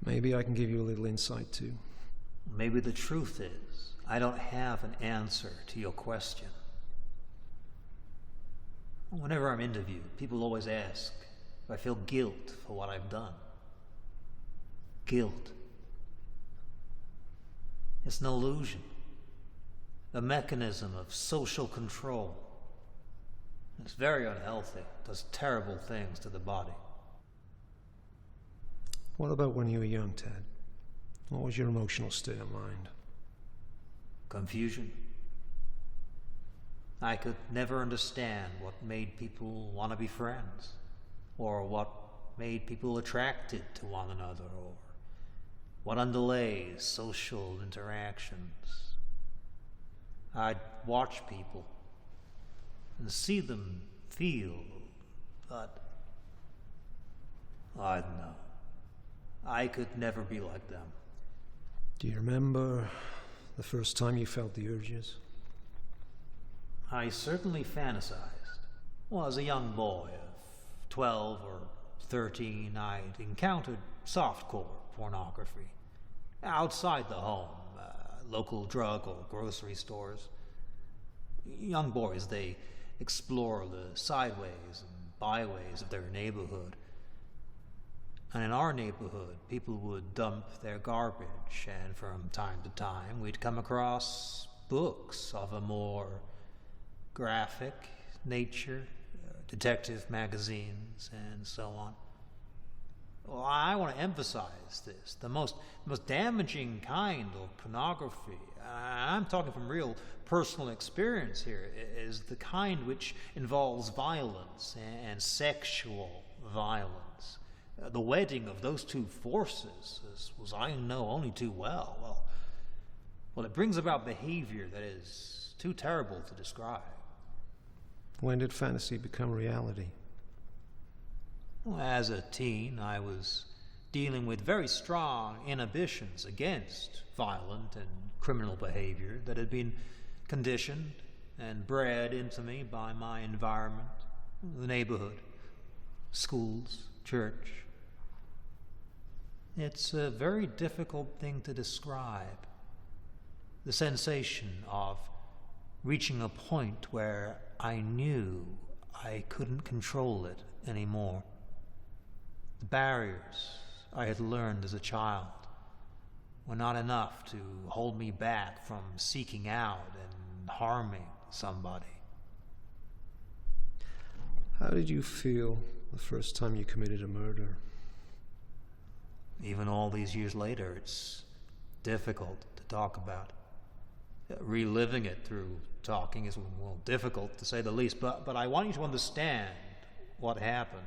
Maybe I can give you a little insight, too. Maybe the truth is, I don't have an answer to your question. Whenever I'm interviewed, people always ask if I feel guilt for what I've done. Guilt. It's an illusion, a mechanism of social control. It's very unhealthy, does terrible things to the body. What about when you were young, Ted? What was your emotional state of mind? Confusion. I could never understand what made people want to be friends, or what made people attracted to one another, or what underlays social interactions. I'd watch people and see them feel, but I don't know. I could never be like them. Do you remember the first time you felt the urges? I certainly fantasized. Well, as a young boy of 12 or 13, I'd encountered softcore pornography. Outside the home, local drug or grocery stores. Young boys, they explore the sideways and byways of their neighborhood. And in our neighborhood, people would dump their garbage, and from time to time, we'd come across books of a more graphic nature, detective magazines, and so on. Well, I want to emphasize this. The most damaging kind of pornography, I'm talking from real personal experience here, is the kind which involves violence and sexual violence. The wedding of those two forces, as I know only too well, well, it brings about behavior that is too terrible to describe. When did fantasy become reality? Well, as a teen, I was dealing with very strong inhibitions against violent and criminal behavior that had been conditioned and bred into me by my environment, the neighborhood, schools, church. It's a very difficult thing to describe. The sensation of reaching a point where I knew I couldn't control it anymore. The barriers I had learned as a child were not enough to hold me back from seeking out and harming somebody. How did you feel the first time you committed a murder? Even all these years later, it's difficult to talk about. Reliving it through talking is, well, difficult to say the least, but I want you to understand what happened.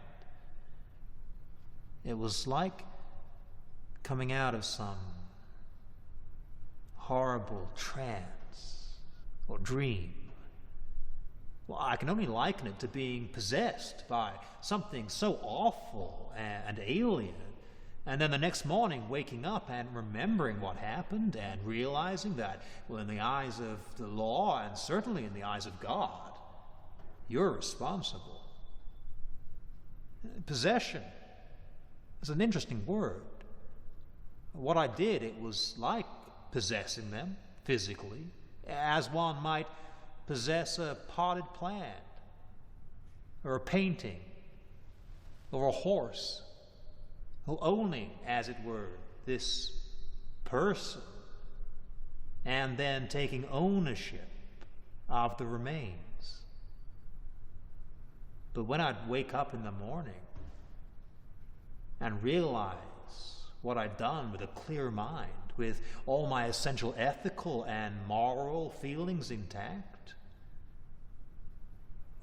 It was like coming out of some horrible trance or dream. Well, I can only liken it to being possessed by something so awful and alien, and then the next morning waking up and remembering what happened and realizing that, well, in the eyes of the law and certainly in the eyes of God, you're responsible. Possession is an interesting word. What I did, it was like possessing them physically, as one might possess a potted plant, or a painting, or a horse, owning, as it were, this person, and then taking ownership of the remains. But when I'd wake up in the morning and realize what I'd done with a clear mind, with all my essential ethical and moral feelings intact,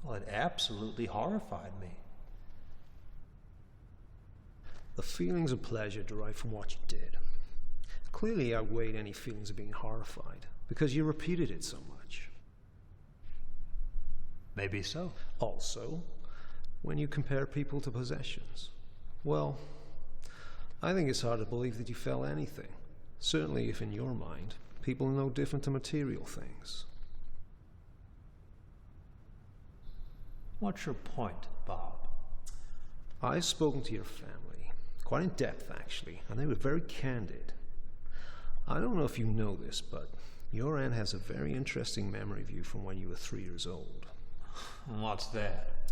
well, it absolutely horrified me. The feelings of pleasure derived from what you did clearly outweighed any feelings of being horrified, because you repeated it so much. Maybe so. Also, when you compare people to possessions, well, I think it's hard to believe that you felt anything. Certainly if in your mind, people are no different to material things. What's your point, Bob? I've spoken to your family, quite in depth actually, and they were very candid. I don't know if you know this, but your aunt has a very interesting memory of you from when you were 3 years old. What's that?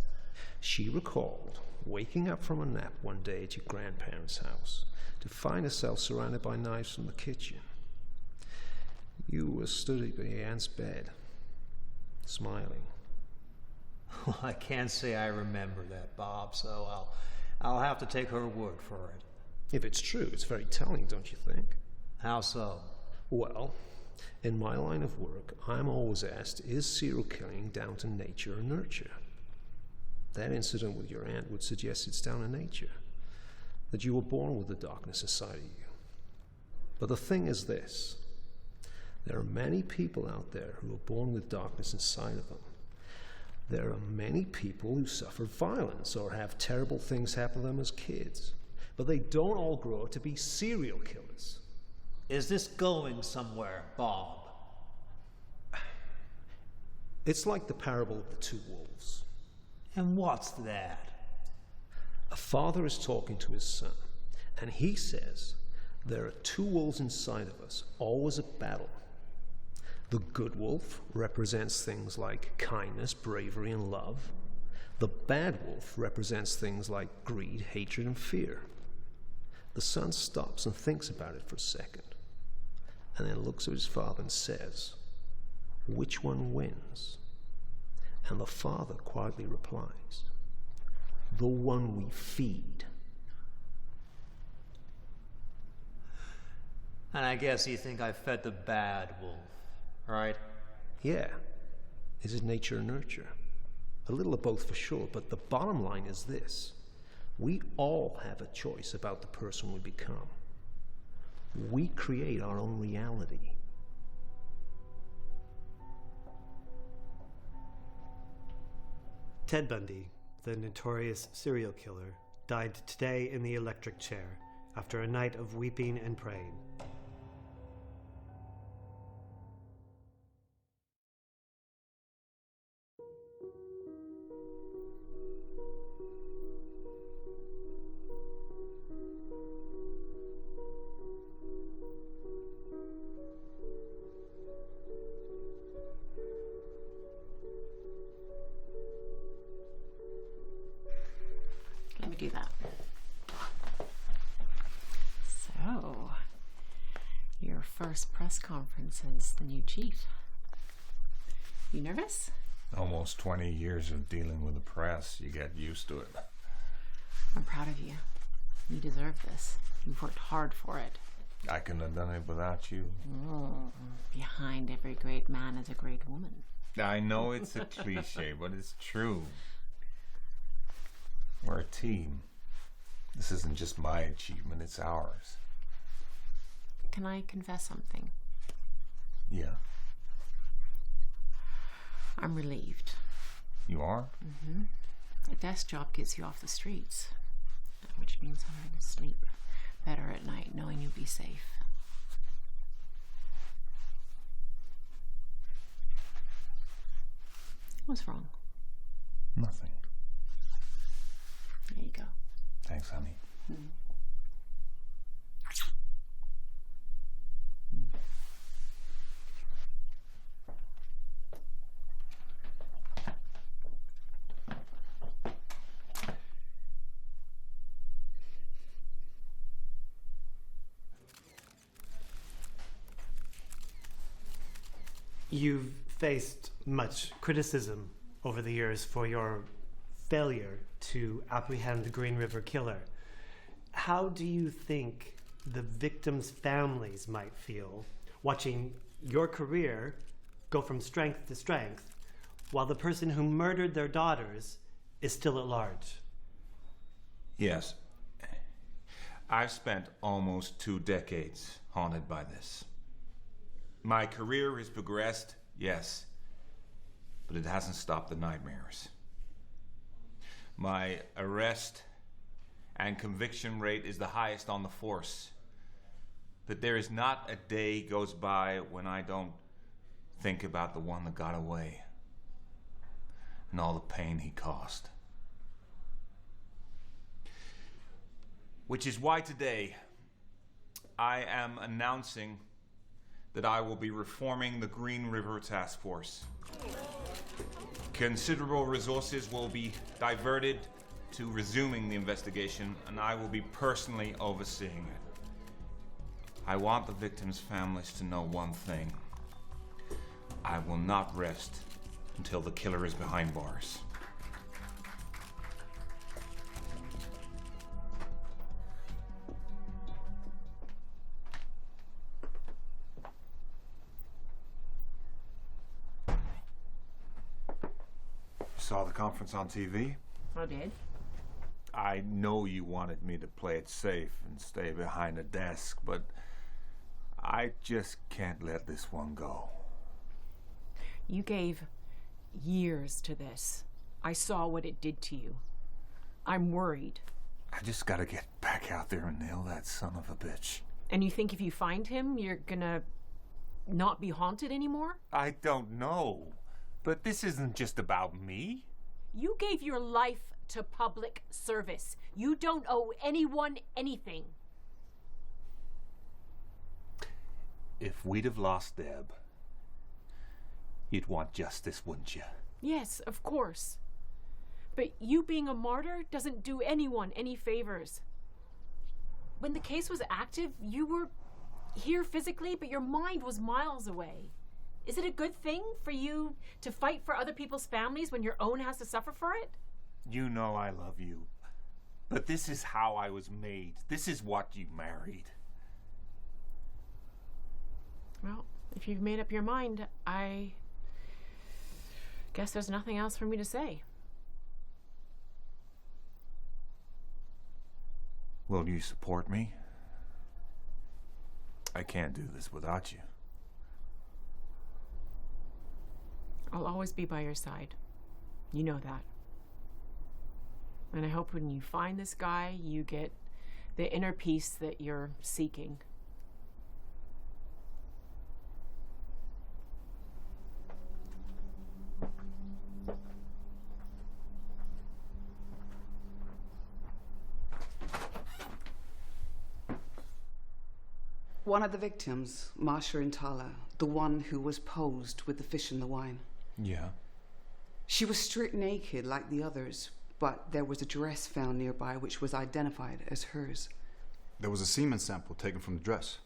She recalled waking up from a nap one day at your grandparents' house to find herself surrounded by knives from the kitchen. You were stood by your aunt's bed, smiling. Well, I can't say I remember that, Bob, so I'll have to take her word for it. If it's true, it's very telling, don't you think? How so? Well, in my line of work, I'm always asked, is serial killing down to nature or nurture? That incident with your aunt would suggest it's down to nature, that you were born with the darkness inside of you. But the thing is this, there are many people out there who are born with darkness inside of them. There are many people who suffer violence or have terrible things happen to them as kids, but they don't all grow up to be serial killers. Is this going somewhere, Bob? It's like the parable of the two wolves. And what's that? A father is talking to his son, and he says, there are two wolves inside of us, always at battle. The good wolf represents things like kindness, bravery, and love. The bad wolf represents things like greed, hatred, and fear. The son stops and thinks about it for a second, and then looks at his father and says, which one wins? And the father quietly replies, the one we feed. And I guess you think I fed the bad wolf, right? Yeah. Is it nature or nurture? A little of both for sure, but the bottom line is this. We all have a choice about the person we become. We create our own reality. Ted Bundy, the notorious serial killer, died today in the electric chair after a night of weeping and praying. me do that. So, your first press conference as the new chief. You nervous? Almost 20 years of dealing with the press. You get used to it. I'm proud of you. You deserve this. You've worked hard for it. I couldn't have done it without you. Oh, behind every great man is a great woman. I know it's a cliche, but it's true. We're a team. This isn't just my achievement, it's ours. Can I confess something? Yeah. I'm relieved. You are? Mm-hmm. A desk job gets you off the streets, which means I'm going to sleep better at night knowing you'll be safe. What's wrong? Nothing. There you go. Thanks, honey. Mm. You've faced much criticism over the years for your failure to apprehend the Green River Killer. How do you think the victims' families might feel watching your career go from strength to strength while the person who murdered their daughters is still at large? Yes. I've spent almost 2 decades haunted by this. My career has progressed, yes, but it hasn't stopped the nightmares. My arrest and conviction rate is the highest on the force, but there is not a day goes by when I don't think about the one that got away and all the pain he caused. Which is why today I am announcing that I will be reforming the Green River Task Force. Considerable resources will be diverted to resuming the investigation, and I will be personally overseeing it. I want the victims' families to know one thing. I will not rest until the killer is behind bars. Saw the conference on TV? I did. I know you wanted me to play it safe and stay behind a desk, but I just can't let this one go. You gave years to this. I saw what it did to you. I'm worried. I just gotta get back out there and nail that son of a bitch. And you think if you find him, you're gonna not be haunted anymore? I don't know. But this isn't just about me. You gave your life to public service. You don't owe anyone anything. If we'd have lost Deb, you'd want justice, wouldn't you? Yes, of course. But you being a martyr doesn't do anyone any favors. When the case was active, you were here physically, but your mind was miles away. Is it a good thing for you to fight for other people's families when your own has to suffer for it? You know I love you. But this is how I was made. This is what you married. Well, if you've made up your mind, I guess there's nothing else for me to say. Will you support me? I can't do this without you. I'll always be by your side. You know that. And I hope when you find this guy, you get the inner peace that you're seeking. One of the victims, Marsha Intala, the one who was posed with the fish in the wine. Yeah. She was stripped naked like the others, but there was a dress found nearby which was identified as hers. There was a semen sample taken from the dress.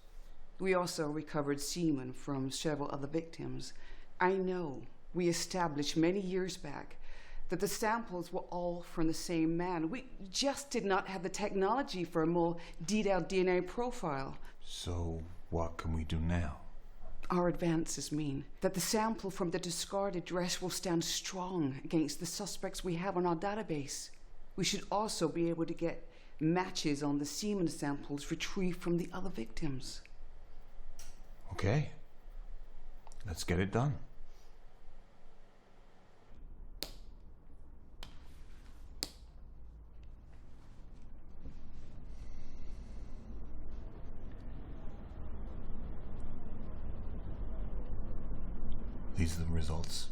We also recovered semen from several other victims. I know we established many years back that the samples were all from the same man. We just did not have the technology for a more detailed DNA profile. So, what can we do now? Our advances mean that the sample from the discarded dress will stand strong against the suspects we have on our database. We should also be able to get matches on the semen samples retrieved from the other victims. Okay. Let's get it done. These are the results.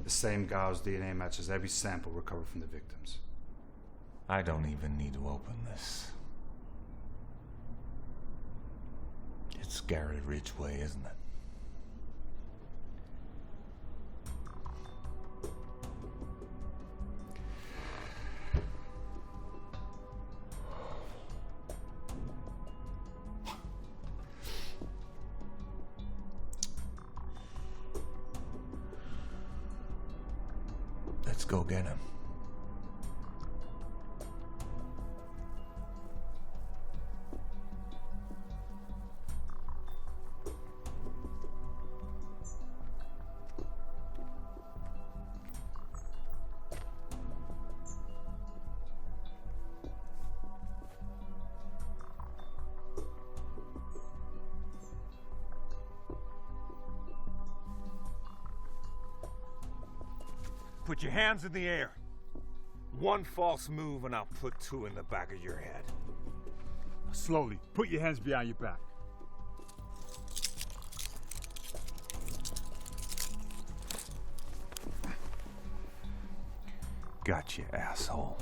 The same gal's DNA matches every sample recovered from the victims. I don't even need to open this. It's Gary Ridgway, isn't it? Let's go get him. Put your hands in the air. One false move and I'll put two in the back of your head. Slowly. Put your hands behind your back. Gotcha, asshole.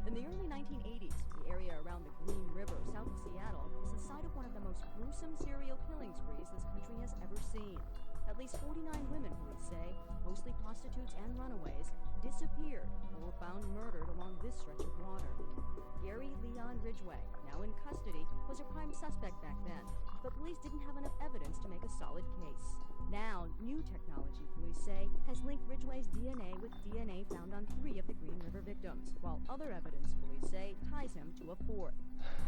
In the early 1980s, the area around the Green River, south of Seattle, was the site of one of the most gruesome serial killing sprees this country has ever seen. At least 49 women, police say, mostly prostitutes and runaways, disappeared or were found murdered along this stretch of water. Gary Leon Ridgway, now in custody, was a prime suspect back then, but police didn't have enough evidence to make a solid case. Now, new technology, police say, has linked Ridgway's DNA with DNA found on 3 of the Green River victims, while other evidence, police say, ties him to a 4th.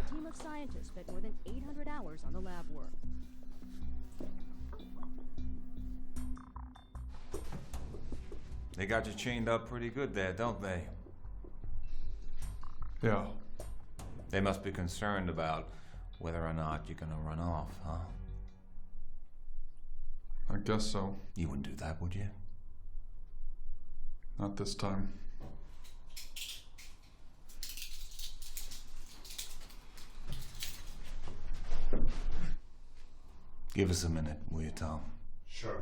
The team of scientists spent more than 800 hours on the lab work. They got you chained up pretty good there, don't they? Yeah. They must be concerned about whether or not you're gonna run off, huh? I guess so. You wouldn't do that, would you? Not this time. Give us a minute, will you, Tom? Sure.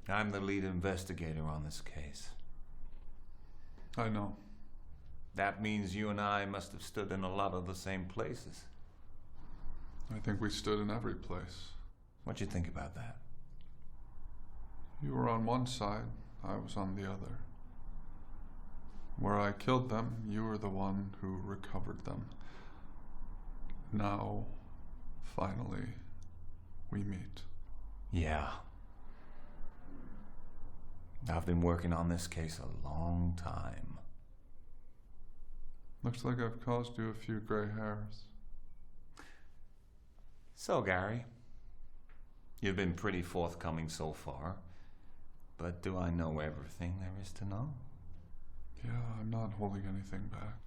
I'm the lead investigator on this case. I know. That means you and I must have stood in a lot of the same places. I think we stood in every place. What'd you think about that? You were on one side, I was on the other. Where I killed them, you were the one who recovered them. Now, finally, we meet. Yeah. I've been working on this case a long time. Looks like I've caused you a few gray hairs. So, Gary, you've been pretty forthcoming so far, but do I know everything there is to know? Yeah, I'm not holding anything back.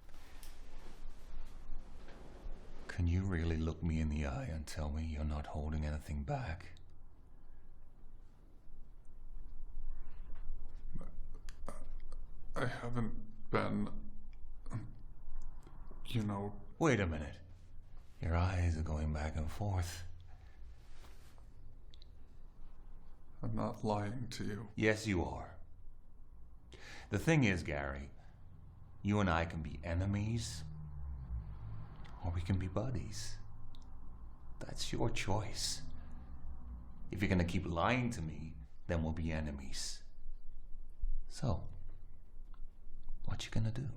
Can you really look me in the eye and tell me you're not holding anything back? I haven't been, you know... Wait a minute. Your eyes are going back and forth. I'm I'm not lying to you. Yes, you are. The thing is, Gary, you and I can be enemies, or we can be buddies. That's your choice. If you're gonna keep lying to me, then we'll be enemies. So, what you gonna do?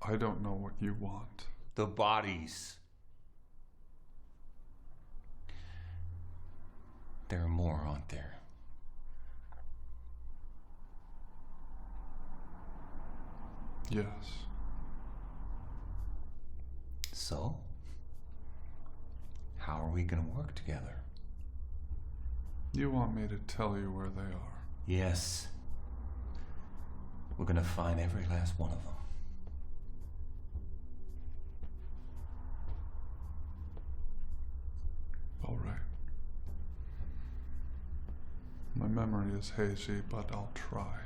I don't know what you want. The bodies. There are more, aren't there? Yes. So, how are we gonna work together? You want me to tell you where they are? Yes. We're gonna find every last one of them. All right. My memory is hazy, but I'll try.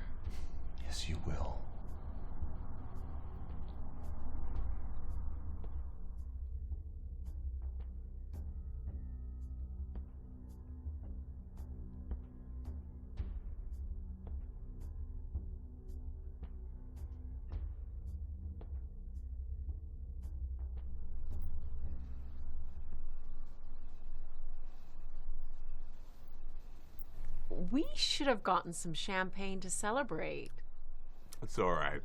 Yes, you will. We should have gotten some champagne to celebrate. It's all right.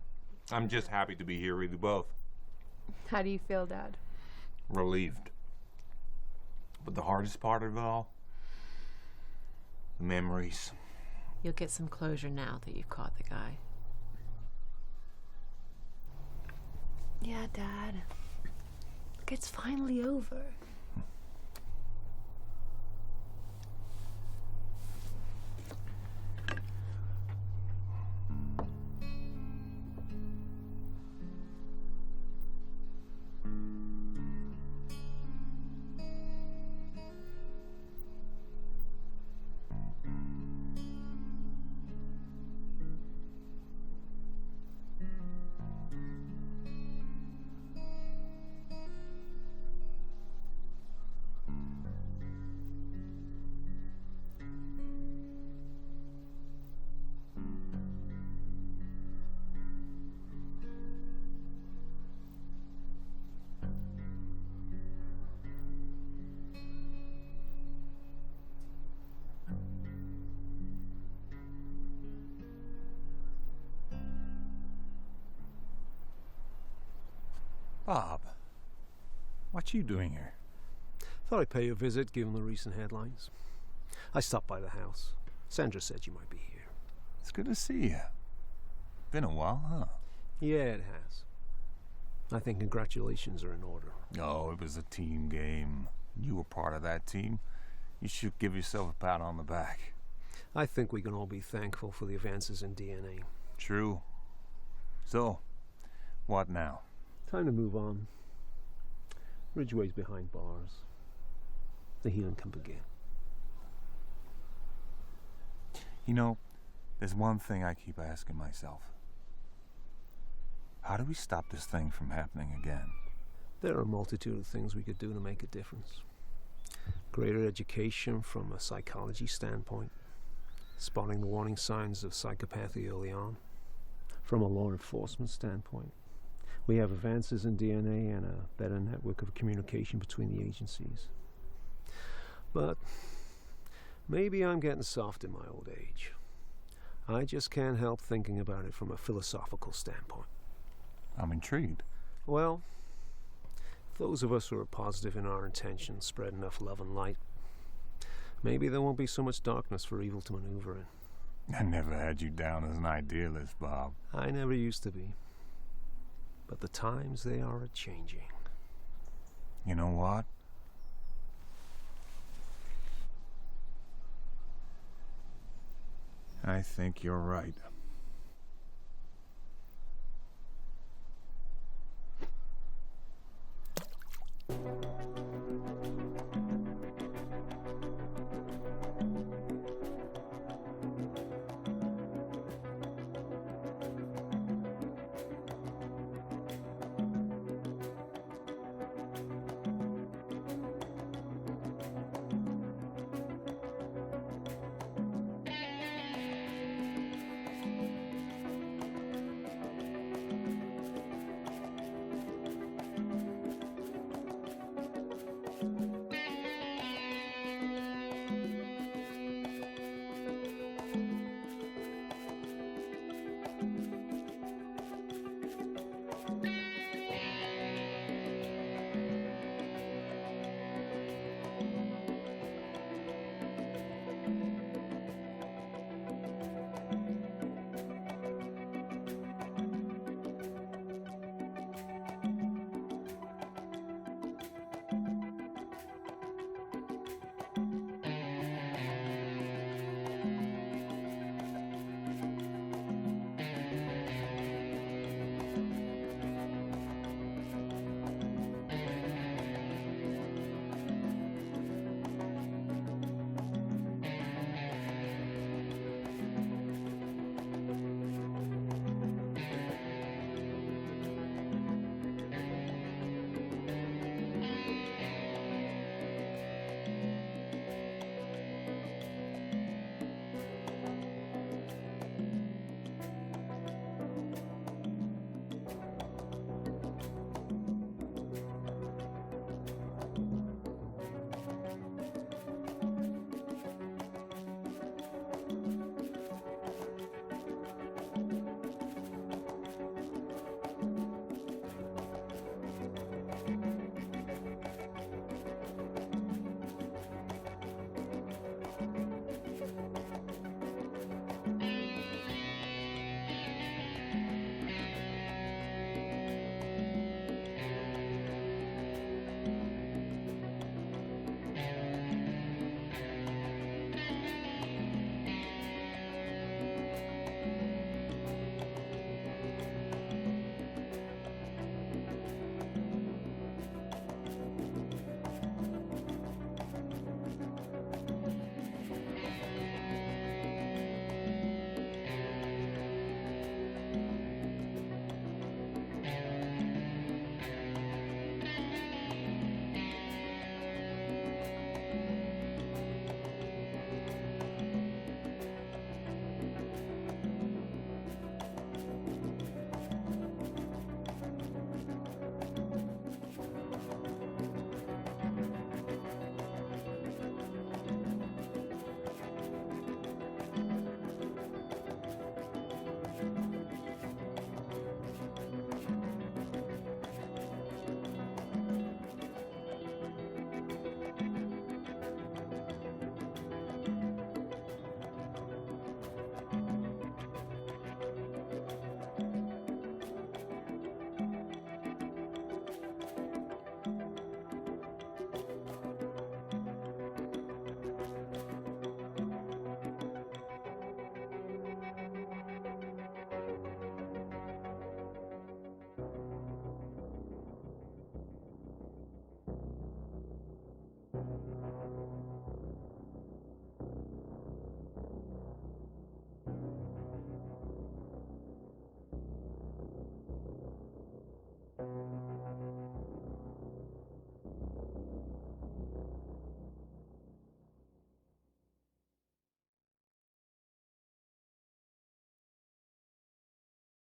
I'm just happy to be here with you both. How do you feel, Dad? Relieved. But the hardest part of it all? The memories. You'll get some closure now that you've caught the guy. Yeah, Dad. Look, it's finally over. Bob, what you doing here? Thought I'd pay you a visit, given the recent headlines. I stopped by the house. Sandra said you might be here. It's good to see you. Been a while, huh? Yeah, it has. I think congratulations are in order. Oh, it was a team game. You were part of that team. You should give yourself a pat on the back. I think we can all be thankful for the advances in DNA. True. So, what now? Time to move on. Ridgeway's behind bars. The healing can begin. You know, there's one thing I keep asking myself. How do we stop this thing from happening again? There are a multitude of things we could do to make a difference. Greater education from a psychology standpoint. Spotting the warning signs of psychopathy early on. From a law enforcement standpoint. We have advances in DNA and a better network of communication between the agencies. But maybe I'm getting soft in my old age. I just can't help thinking about it from a philosophical standpoint. I'm intrigued. Well, those of us who are positive in our intentions spread enough love and light, maybe there won't be so much darkness for evil to maneuver in. I never had you down as an idealist, Bob. I never used to be. But the times, they are a-changing. You know what? I think you're right.